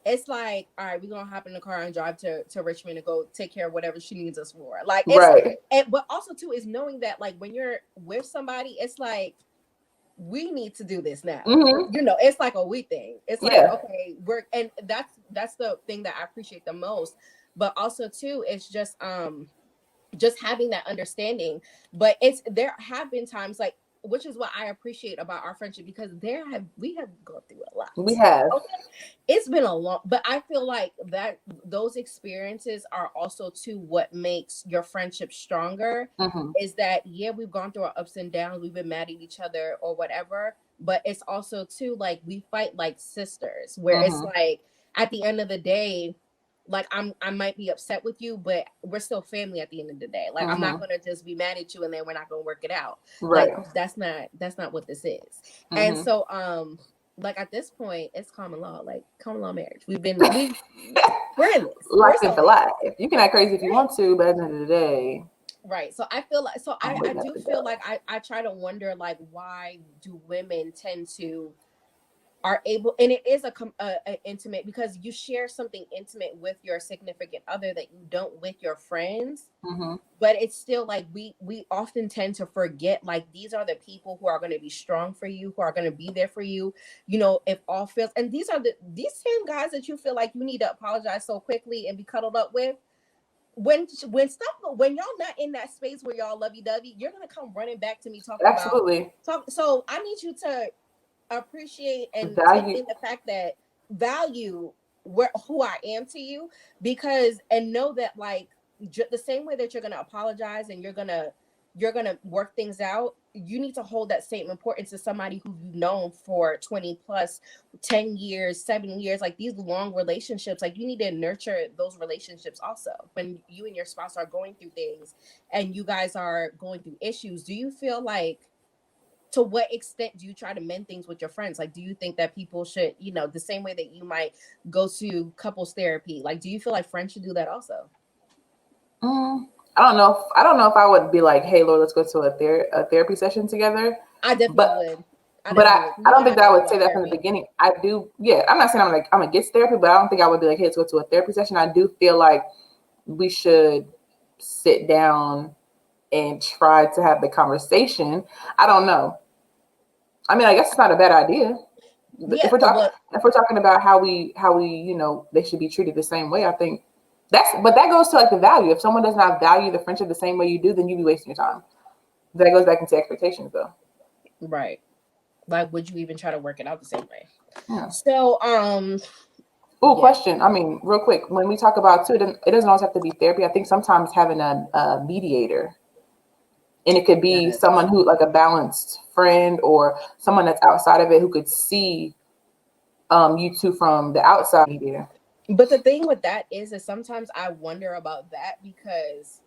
it's like, all right, we're gonna hop in the car and drive to Richmond and go take care of whatever she needs us for. Like
Right.
but also too is knowing that like when you're with somebody, it's like we need to do this now.
Hmm.
It's like a we thing. It's like,
Yeah.
okay, and that's the thing that I appreciate the most. But also too, it's just having that understanding. But there have been times like which is what I appreciate about our friendship, because we have gone through a lot.
We have.
Okay. It's been a long, but I feel like that those experiences are also too what makes your friendship stronger.
Mm-hmm.
Is that, yeah, we've gone through our ups and downs, we've been mad at each other or whatever, but it's also too like we fight like sisters, where it's
Mm-hmm.
like at the end of the day, like I might be upset with you, but we're still family at the end of the day. Like I'm not
Mm-hmm.
gonna just be mad at you and then we're not gonna work it out.
Right.
Like that's not what this is. And
Mm-hmm.
so like at this point it's common law, like common law marriage. We're in this.
Life
We're
is the life. You can act crazy if you want to, but at the end of the day,
right. So I feel like, so
I'm
I
waiting up
do
to
feel
go.
like I try to wonder, like, why do women tend to are able, and it is a intimate, because you share something intimate with your significant other that you don't with your friends.
Mm-hmm.
But it's still like we often tend to forget, like, these are the people who are going to be strong for you, who are going to be there for you, you know, if all fails. And these are these same guys that you feel like you need to apologize so quickly and be cuddled up with. When y'all not in that space where y'all lovey-dovey, you're gonna come running back to me talking about
Absolutely.
so I need you to appreciate and take
Value.
in the fact that value who I am to you, because, and know that, like, the same way that you're gonna apologize and you're gonna work things out, you need to hold that same importance to somebody who you've known for 20 plus 10 years, 7 years, like these long relationships. Like, you need to nurture those relationships also. When you and your spouse are going through things and you guys are going through issues, do you feel like, to what extent do you try to mend things with your friends? Like, do you think that people should, you know, the same way that you might go to couples therapy, like, do you feel like friends should do that also?
I don't know. I don't know if I would be like, "Hey, Lord, let's go to a therapy session together."
I definitely
But
would.
but I
We
don't
would
think
have
that
to
I
do
would
a
say that from the
therapy.
beginning. I do. Yeah, I'm not saying I'm against therapy, but I don't think I would be like, "Hey, let's go to a therapy session." I do feel like we should sit down and try to have the conversation. I don't know. I mean, I guess it's not a bad idea.
Yeah,
If
well,
we're talking about how we they should be treated the same way, I think but that goes to like the value. If someone does not value the friendship the same way you do, then you be wasting your time. That goes back into expectations though.
right. Like, would you even try to work it out the same way?
Yeah.
So,
Oh,
yeah,
question. I mean, real quick, when we talk about too, it doesn't always have to be therapy. I think sometimes having a mediator, and it could be
yes.
someone who, like, a balanced friend or someone that's outside of it who could see you two from the outside mediator.
But the thing with that is sometimes I wonder about that, because,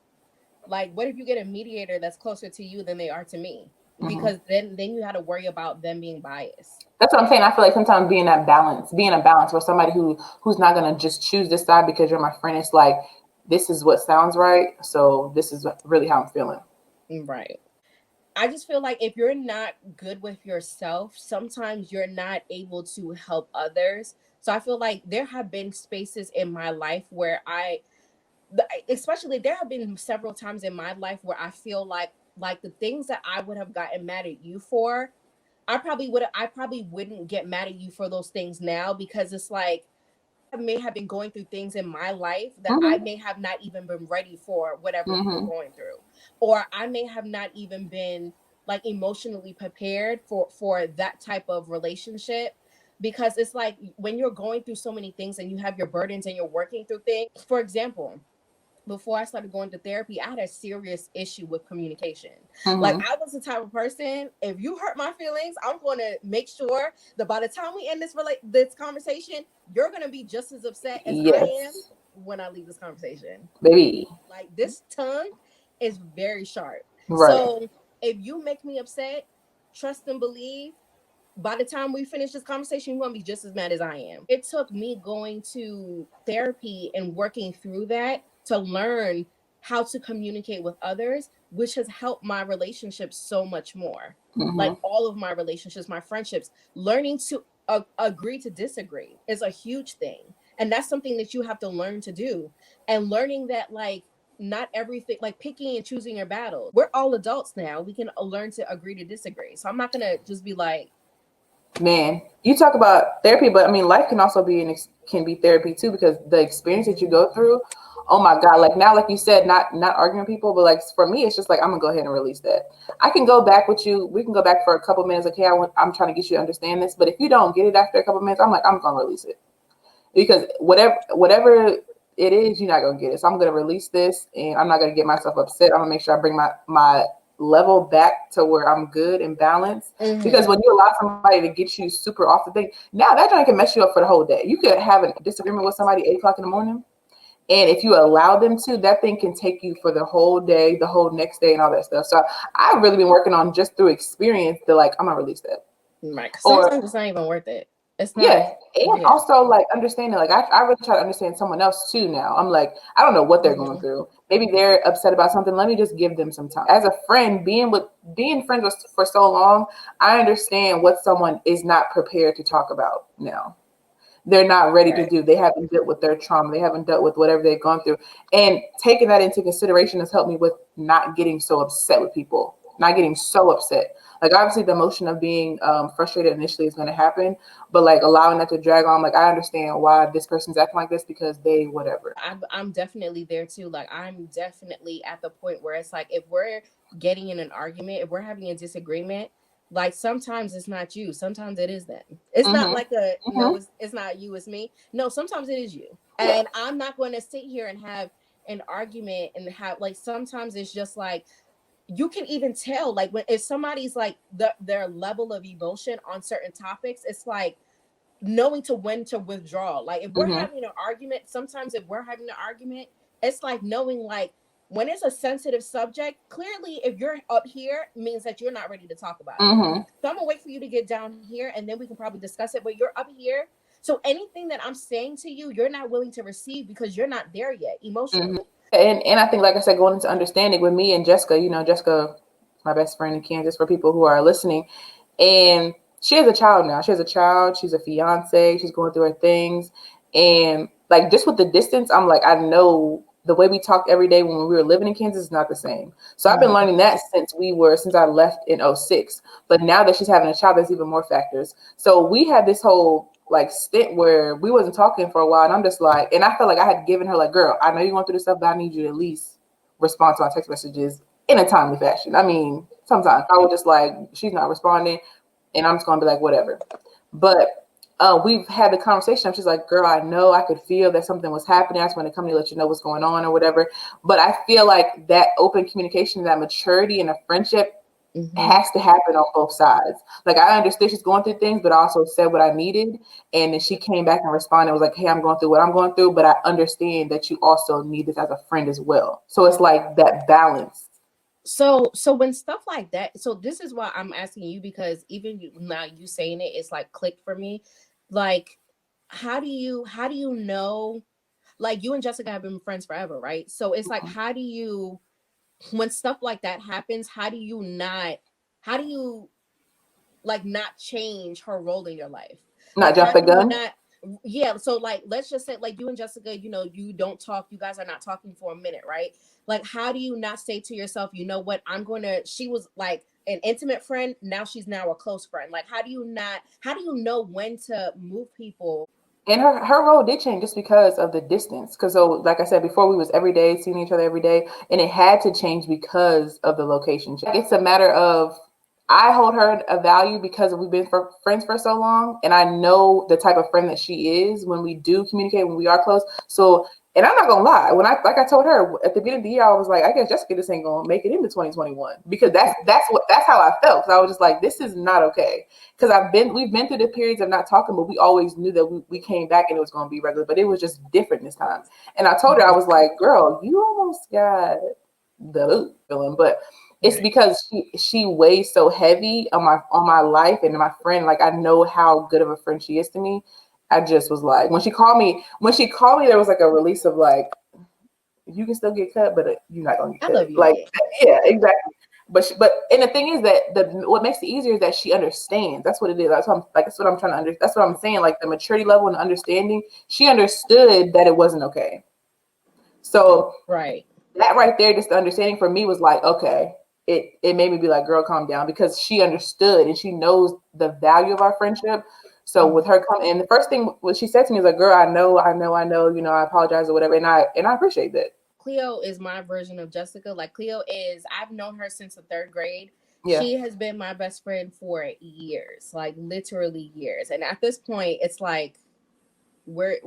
like, what if you get a mediator that's closer to you than they are to me?
Hmm.
Because then you had to worry about them being biased.
That's what I'm saying. I feel like sometimes being a balance where somebody who's not gonna just choose this side because you're my friend. It's like, this is what sounds right, so this is really how I'm feeling.
Right. I just feel like if you're not good with yourself, sometimes you're not able to help others. So I feel like there have been spaces in my life where especially, there have been several times in my life where I feel like the things that I would have gotten mad at you for, I probably wouldn't get mad at you for those things now, because it's like I may have been going through things in my life that I
Hmm.
may have not even been ready for whatever you were
Hmm.
going through. Or I may have not even been, like, emotionally prepared for that type of relationship. Because it's like when you're going through so many things and you have your burdens and you're working through things. For example, before I started going to therapy, I had a serious issue with communication. Like,
Hmm.
I was the type of person, if you hurt my feelings, I'm going to make sure that by the time we end this conversation, you're going to be just as upset as I am
Yes,
when I leave this conversation.
baby.
Like, this tongue is very sharp.
Right.
So if you make me upset, trust and believe, by the time we finish this conversation, you're going to be just as mad as I am. It took me going to therapy and working through that to learn how to communicate with others, which has helped my relationships so much more.
Hmm.
Like, all of my relationships, my friendships, learning to agree to disagree is a huge thing. And that's something that you have to learn to do. And learning that, like, not everything, like picking and choosing your battle. We're all adults now. We can learn to agree to disagree. So I'm not going to just be like,
Man, you talk about therapy, but I mean, life can also can be therapy too, because the experience that you go through oh my God, like now, like you said, not arguing with people, but like for me, it's just like, I'm gonna go ahead and release that. I can go back with you. We can go back for a couple minutes. Okay, I'm trying to get you to understand this, but if you don't get it after a couple minutes, I'm like, I'm gonna release it, because whatever it is, you're not gonna get it. So I'm gonna release this, and I'm not gonna get myself upset. I'm gonna make sure I bring my level back to where I'm good and balanced. Because when you allow somebody to get you super off the thing, now that joint can mess you up for the whole day. You could have a disagreement with somebody 8 o'clock in the morning, and if you allow them to, that thing can take you for the whole day, the whole next day, and all that stuff. So I've really been working on, just through experience, to like, I'm gonna release that.
Right. Sometimes it's not even worth it. It's not.
Yeah. And also like understanding, like I really try to understand someone else too now. I'm like, I don't know what they're going through. Maybe they're upset about something. Let me just give them some time. As a friend, being friends with, for so long, I understand what someone is not prepared to talk about now. They're not ready to do. They haven't dealt with their trauma. They haven't dealt with whatever they've gone through. And taking that into consideration has helped me with not getting so upset with people, not getting so upset. Like obviously the emotion of being frustrated initially is going to happen, but like allowing that to drag on, like I understand why this person's acting like this, because they whatever.
I'm definitely there too. Like I'm definitely at the point where it's like, if we're getting in an argument, if we're having a disagreement, like sometimes it's not you, sometimes it is them. It's not like no, it's not you, it's me. No, sometimes it is you. And I'm not going to sit here and have an argument and have like, sometimes it's just like, you can even tell like when if somebody's like their level of emotion on certain topics, it's like knowing to when to withdraw. Like if we're having an argument, sometimes if we're having an argument, it's like knowing like when it's a sensitive subject, clearly if you're up here means that you're not ready to talk about it. So I'm gonna wait for you to get down here and then we can probably discuss it, but you're up here. So anything that I'm saying to you, you're not willing to receive because you're not there yet emotionally.
And I think, like I said, going into understanding with me and Jessica, Jessica, my best friend in Kansas, for people who are listening, and she has a child now. She has a child. She's a fiance. She's going through her things. And like, just with the distance, I'm like, I know the way we talked every day when we were living in Kansas is not the same. So I've been learning that since I left in 2006. But now that she's having a child, there's even more factors. So we had this whole like stint where we wasn't talking for a while, and I'm just like, and I felt like I had given her like, girl, I know you're going through this stuff, but I need you to at least respond to my text messages in a timely fashion. I mean, sometimes I was just like, she's not responding, and I'm just gonna be like, whatever. But we've had the conversation. She's like, girl, I know I could feel that something was happening. I just want to come to let you know what's going on or whatever. But I feel like that open communication, that maturity in a friendship has to happen on both sides. Like I understood she's going through things, but I also said what I needed. And then she came back and responded, was like, hey, I'm going through what I'm going through, but I understand that you also need this as a friend as well. So it's like that balance.
So when stuff like that, so this is why I'm asking you, because even now you saying it, it's like clicked for me. Like, how do you know, like you and Jessica have been friends forever, right? So it's like, how do you, when stuff like that happens, how do you like not change her role in your life?
Not jump the gun?
Yeah, so like let's just say like you and Jessica, you don't talk, you guys are not talking for a minute, right? Like how do you not say to yourself, you know what, she was like an intimate friend, now she's now a close friend. Like how do you know when to move people?
And her role did change just because of the distance. Because so, like I said before, we was every day seeing each other every day, and it had to change because of the location. It's a matter of, I hold her a value because we've been friends for so long, and I know the type of friend that she is when we do communicate, when we are close. So, and I'm not gonna lie, when I told her at the beginning of the year, I was like, I guess Jessica, this ain't gonna make it into 2021, because that's how I felt. Because I was just like, this is not okay. Because we've been through the periods of not talking, but we always knew that we came back and it was gonna be regular, but it was just different this time. And I told her, I was like, girl, you almost got the feeling, but it's because she weighs so heavy on my life and my friend. Like I know how good of a friend she is to me. I just was like, when she called me, there was like a release of like, you can still get cut, but you're not gonna get cut. I love you. Like, yeah, exactly. But and the thing is that what makes it easier is that she understands. That's what it is. That's what I'm trying to understand. That's what I'm saying. Like the maturity level and understanding. She understood that it wasn't okay. So that right there, just the understanding for me was like, okay. It made me be like, girl, calm down, because she understood and she knows the value of our friendship. So with her coming, and the first thing what she said to me is like, "Girl, I know, I apologize or whatever," and I appreciate that.
Cleo is my version of Jessica. Like Cleo is, I've known her since the third grade.
Yeah.
She has been my best friend for years, like literally years. And at this point, it's like we're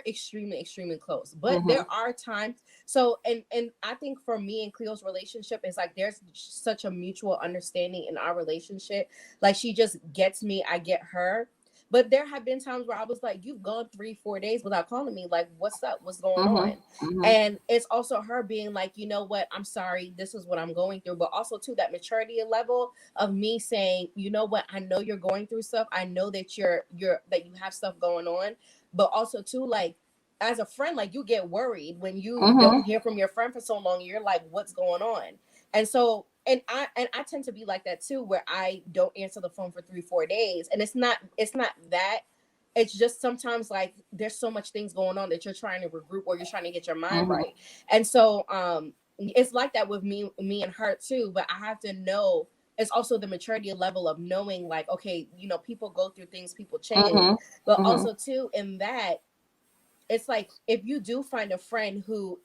extremely close. But there are times. So and I think for me and Cleo's relationship is like there's such a mutual understanding in our relationship. Like she just gets me, I get her. But there have been times where I was like, you've gone 3-4 days without calling me. Like, what's up? What's going on? And it's also her being like, you know what? I'm sorry. This is what I'm going through. But also, too, that maturity level of me saying, you know what? I know you're going through stuff. I know that that you have stuff going on. But also, too, like, as a friend, like, you get worried when you don't hear from your friend for so long. You're like, what's going on? And so, and I tend to be like that too, where I don't answer the phone for 3-4 days, and it's not that. It's just sometimes like there's so much things going on that you're trying to regroup or you're trying to get your mind right, and so it's like that with me and her too. But I have to know. It's also the maturity level of knowing, like, okay, you know, people go through things, people change, but also too in that, it's like if you do find a friend who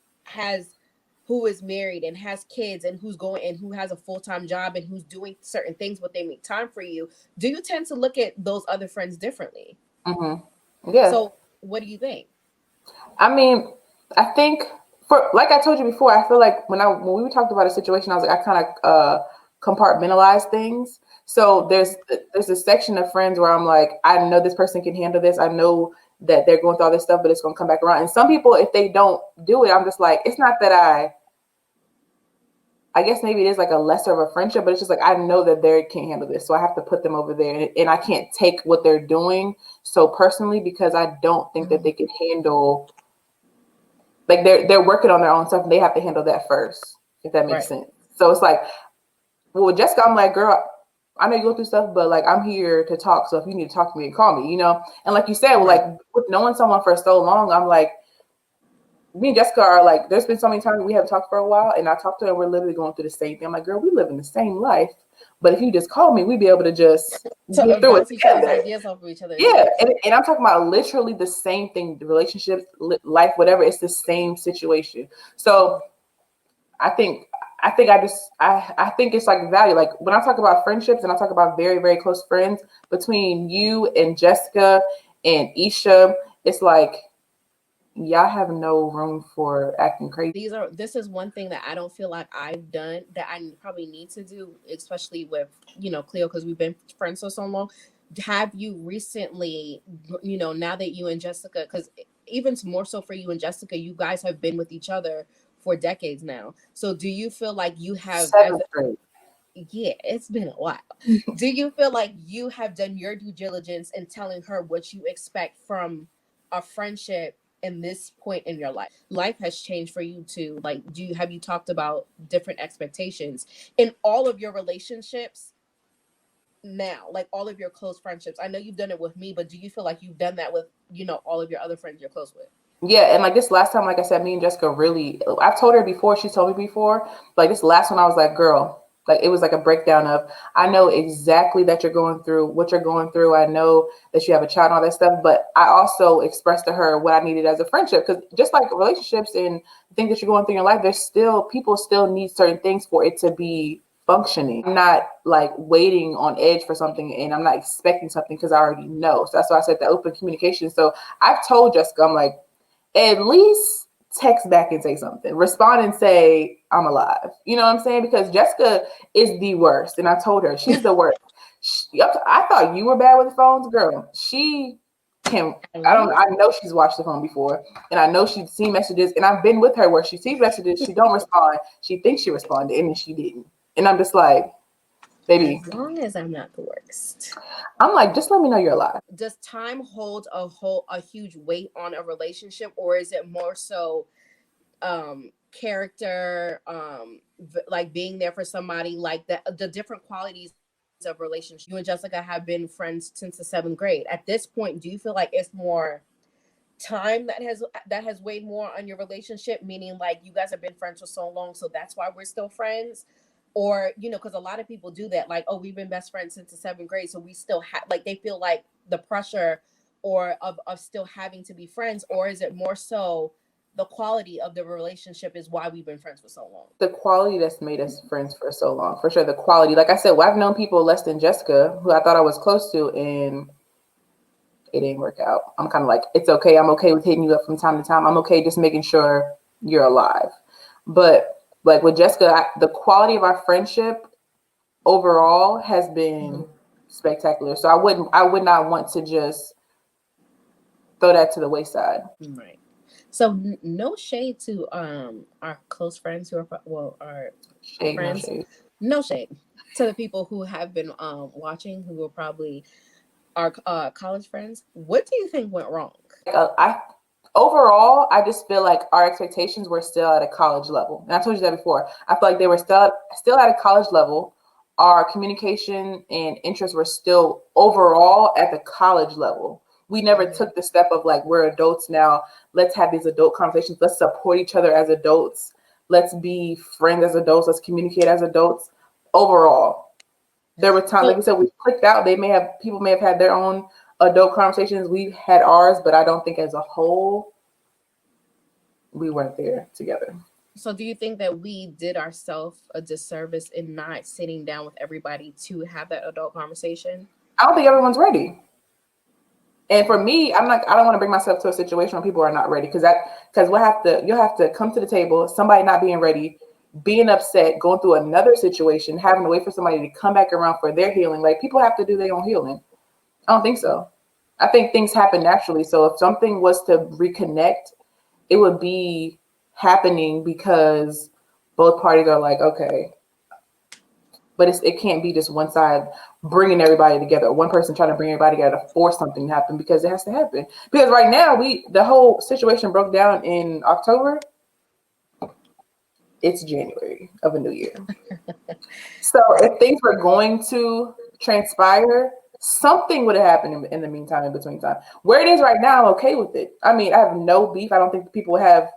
is married and has kids and who has a full-time job and who's doing certain things, but they make time for you, do you tend to look at those other friends differently?
Yeah.
So what do you think?
I mean, I think like I told you before, I feel like when we talked about a situation, I was like, I kind of compartmentalize things. So there's a section of friends where I'm like, I know this person can handle this. I know that they're going through all this stuff, but it's going to come back around. And some people, if they don't do it, I'm just like, it's not that I guess maybe it is like a lesser of a friendship, but it's just like I know that they can't handle this, so I have to put them over there, and I can't take what they're doing so personally because I don't think that they can handle. Like they're working on their own stuff, and they have to handle that first, if that makes sense. So it's like, well, with Jessica, I'm like, girl, I know you go through stuff, but like I'm here to talk. So if you need to talk to me, call me, you know. And like you said, well, like with knowing someone for so long, I'm like, me and Jessica are like, there's been so many times we haven't talked for a while, and I talked to her, and we're literally going through the same thing. I'm like, girl, we live in the same life, but if you just call me, we'd be able to just get through it together.
Ideas off of each other.
Yeah, and I'm talking about literally the same thing, the relationships, life, whatever. It's the same situation. So I think I think it's like value. Like when I talk about friendships and I talk about very, very close friends between you and Jessica and Isha, it's like y'all have no room for acting crazy.
This is one thing that I don't feel like I've done that I probably need to do, especially with, you know, Cleo, because we've been friends for so long. Have you recently, you know, now that you and Jessica, because even more so for you and Jessica, you guys have been with each other for decades now. So do you feel like you have, yeah, it's been a while. Do you feel like you have done your due diligence in telling her what you expect from a friendship in this point in your life? Life has changed for you too. Like, have you talked about different expectations in all of your relationships now, like all of your close friendships? I know you've done it with me, but do you feel like you've done that with, you know, all of your other friends you're close with?
Yeah, and like this last time, like I said, me and Jessica really, I've told her before, she's told me before, like this last one, I was like, girl, like it was like a breakdown of, I know exactly that you're going through what you're going through. I know that you have a child and all that stuff, but I also expressed to her what I needed as a friendship. Because just like relationships and things that you're going through in your life, people still need certain things for it to be functioning. I'm not like waiting on edge for something, and I'm not expecting something because I already know. So that's why I said the open communication. So I've told Jessica, I'm like, at least text back and say something. Respond and say, I'm alive. You know what I'm saying? Because Jessica is the worst. And I told her, she's the worst. I thought you were bad with the phones, girl. She can, I know she's watched the phone before. And I know she's seen messages. And I've been with her where she sees messages, she don't respond. She thinks she responded, and then she didn't. And I'm just like, baby.
As long as I'm not the worst.
I'm like, just let me know you're alive.
Does time hold a huge weight on a relationship, or is it more so character, like being there for somebody, like the different qualities of relationship? You and Jessica have been friends since the 7th grade. At this point, do you feel like it's more time that has weighed more on your relationship, meaning like you guys have been friends for so long, so that's why we're still friends? Or, because a lot of people do that, like, oh, we've been best friends since the 7th grade, so we still have, like, they feel like the pressure or of still having to be friends. Or is it more so the quality of the relationship is why we've been friends for so long?
The quality that's made us friends for so long, for sure. The quality, like I said, well, I've known people less than Jessica who I thought I was close to, and it didn't work out. I'm kind of like, it's okay. I'm okay with hitting you up from time to time. I'm okay just making sure you're alive. But like with Jessica, the quality of our friendship overall has been spectacular. So I would not want to just throw that to the wayside.
Right. So no shade to our close friends who are our
Shade,
friends. No shade to the people who have been watching, who are probably our college friends. What do you think went wrong?
Overall, I just feel like our expectations were still at a college level. And I told you that before. I feel like they were still at a college level. Our communication and interests were still overall at the college level. We never took the step of like, we're adults now. Let's have these adult conversations. Let's support each other as adults. Let's be friends as adults. Let's communicate as adults. Overall, there were times, like we said, we clicked out. People may have had their own adult conversations. We've had ours, but I don't think as a whole, we weren't there together.
So do you think that we did ourselves a disservice in not sitting down with everybody to have that adult conversation?
I don't think everyone's ready. And for me, I don't want to bring myself to a situation where people are not ready, because you'll have to come to the table, somebody not being ready, being upset, going through another situation, having to wait for somebody to come back around for their healing. Like, people have to do their own healing. I don't think so. I think things happen naturally. So if something was to reconnect, it would be happening because both parties are like, okay. But it can't be just one side bringing everybody together, one person trying to bring everybody together to force something to happen, because it has to happen. Because right now, the whole situation broke down in October. It's January of a new year. So if things were going to transpire, something would have happened in the meantime, in between time. Where it is right now, I'm okay with it. I mean, I have no beef. I don't think people have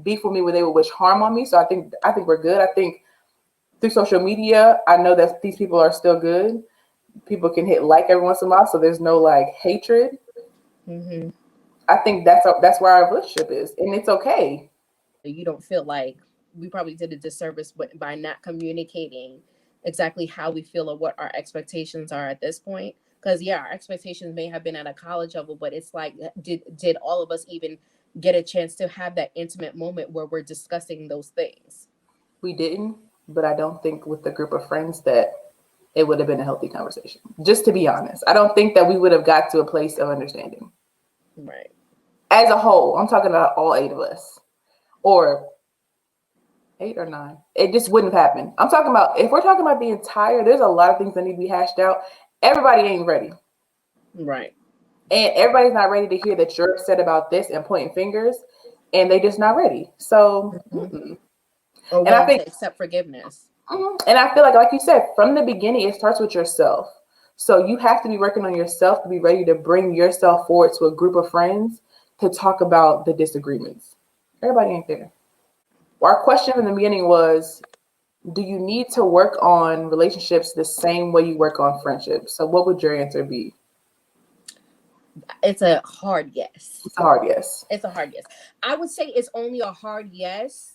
beef with me where they would wish harm on me. So I think we're good. I think through social media, I know that these people are still good. People can hit like every once in a while, so there's no like hatred.
Mm-hmm.
I think that's where our relationship is, and it's okay.
You don't feel like we probably did a disservice by not communicating exactly how we feel or what our expectations are at this point? Because our expectations may have been at a college level, but it's like, did all of us even get a chance to have that intimate moment where we're discussing those things?
We didn't, but I don't think with the group of friends that it would have been a healthy conversation. Just to be honest, I don't think that we would have got to a place of understanding.
Right.
As a whole, I'm talking about all 8 of us, or 8 or 9. It just wouldn't have happened. I'm talking about, if we're talking about the entire, there's a lot of things that need to be hashed out. Everybody ain't ready.
Right.
And everybody's not ready to hear that you're upset about this and pointing fingers, and they just not ready. So,
or
and I think
accept forgiveness.
And I feel like you said, from the beginning, it starts with yourself. So you have to be working on yourself to be ready to bring yourself forward to a group of friends to talk about the disagreements. Everybody ain't there. Our question from the beginning was, do you need to work on relationships the same way you work on friendships? So what would your answer be?
It's a hard yes.
It's a hard yes.
It's a hard yes. I would say it's only a hard yes.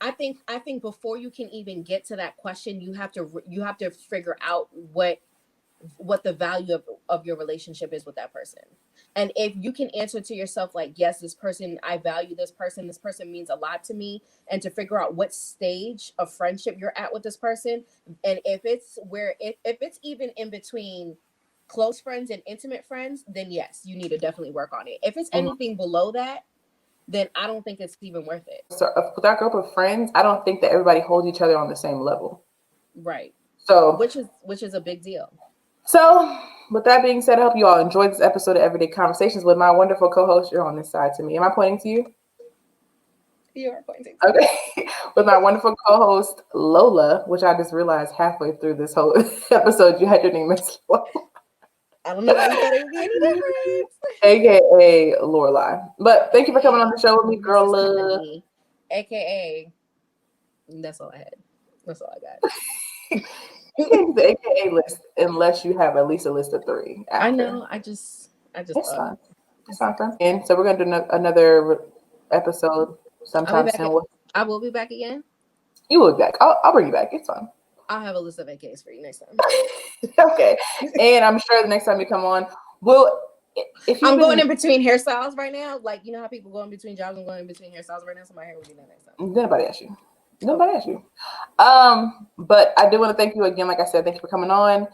I think before you can even get to that question, you have to figure out what the value of your relationship is with that person. And if you can answer to yourself like, yes, this person, I value this person means a lot to me, and to figure out what stage of friendship you're at with this person, and if it's even in between close friends and intimate friends, then yes, you need to definitely work on it. If it's anything below that, then I don't think it's even worth it.
So with our group of friends, I don't think that everybody holds each other on the same level.
Right.
So
which is a big deal.
So with that being said, I hope you all enjoyed this episode of Everyday Conversations with my wonderful co-host. You're on this side to me. Am I pointing to you?
You are pointing to
me. Okay. With my wonderful co-host, Lola, which I just realized halfway through this whole episode, you had your name as Lola.
I don't know why you thought it would be any different.
AKA Lorelai. But thank you for coming on the show with me, girl.
AKA, that's all I had. That's all I got.
You can't do the AKA list unless you have at least a list of 3. After.
I know. I just
it's fine. It's fine. And so we're gonna do another episode sometime soon.
I will be back again.
You will be back. I'll bring you back. It's fine.
I'll have a list of AKs for you next time.
Okay. And I'm sure the next time you come on,
I'm going in between hairstyles right now. Like, you know how people go in between jobs? I'm going in between hairstyles right now, so my hair will be done next time.
Nobody asked you. But I do want to thank you again. Like I said, thank you for coming on.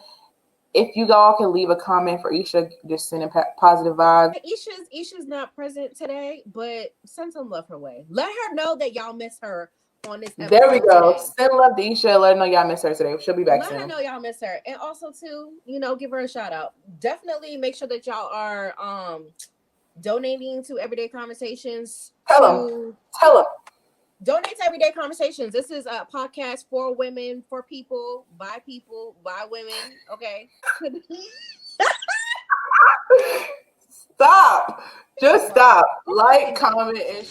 If you all can leave a comment for Isha, just send positive vibes.
Isha's not present today, but send some love her way. Let her know that y'all miss her on this episode.
There we go.
Today.
Send love to Isha. Let her know y'all miss her today. She'll be back soon.
Let her know y'all miss her. And also, too, give her a shout out. Definitely make sure that y'all are donating to Everyday Conversations. Tell them. Donate to Everyday Conversations. This is a podcast for women, for people, by women. Okay.
Stop. Just stop. Like, comment, and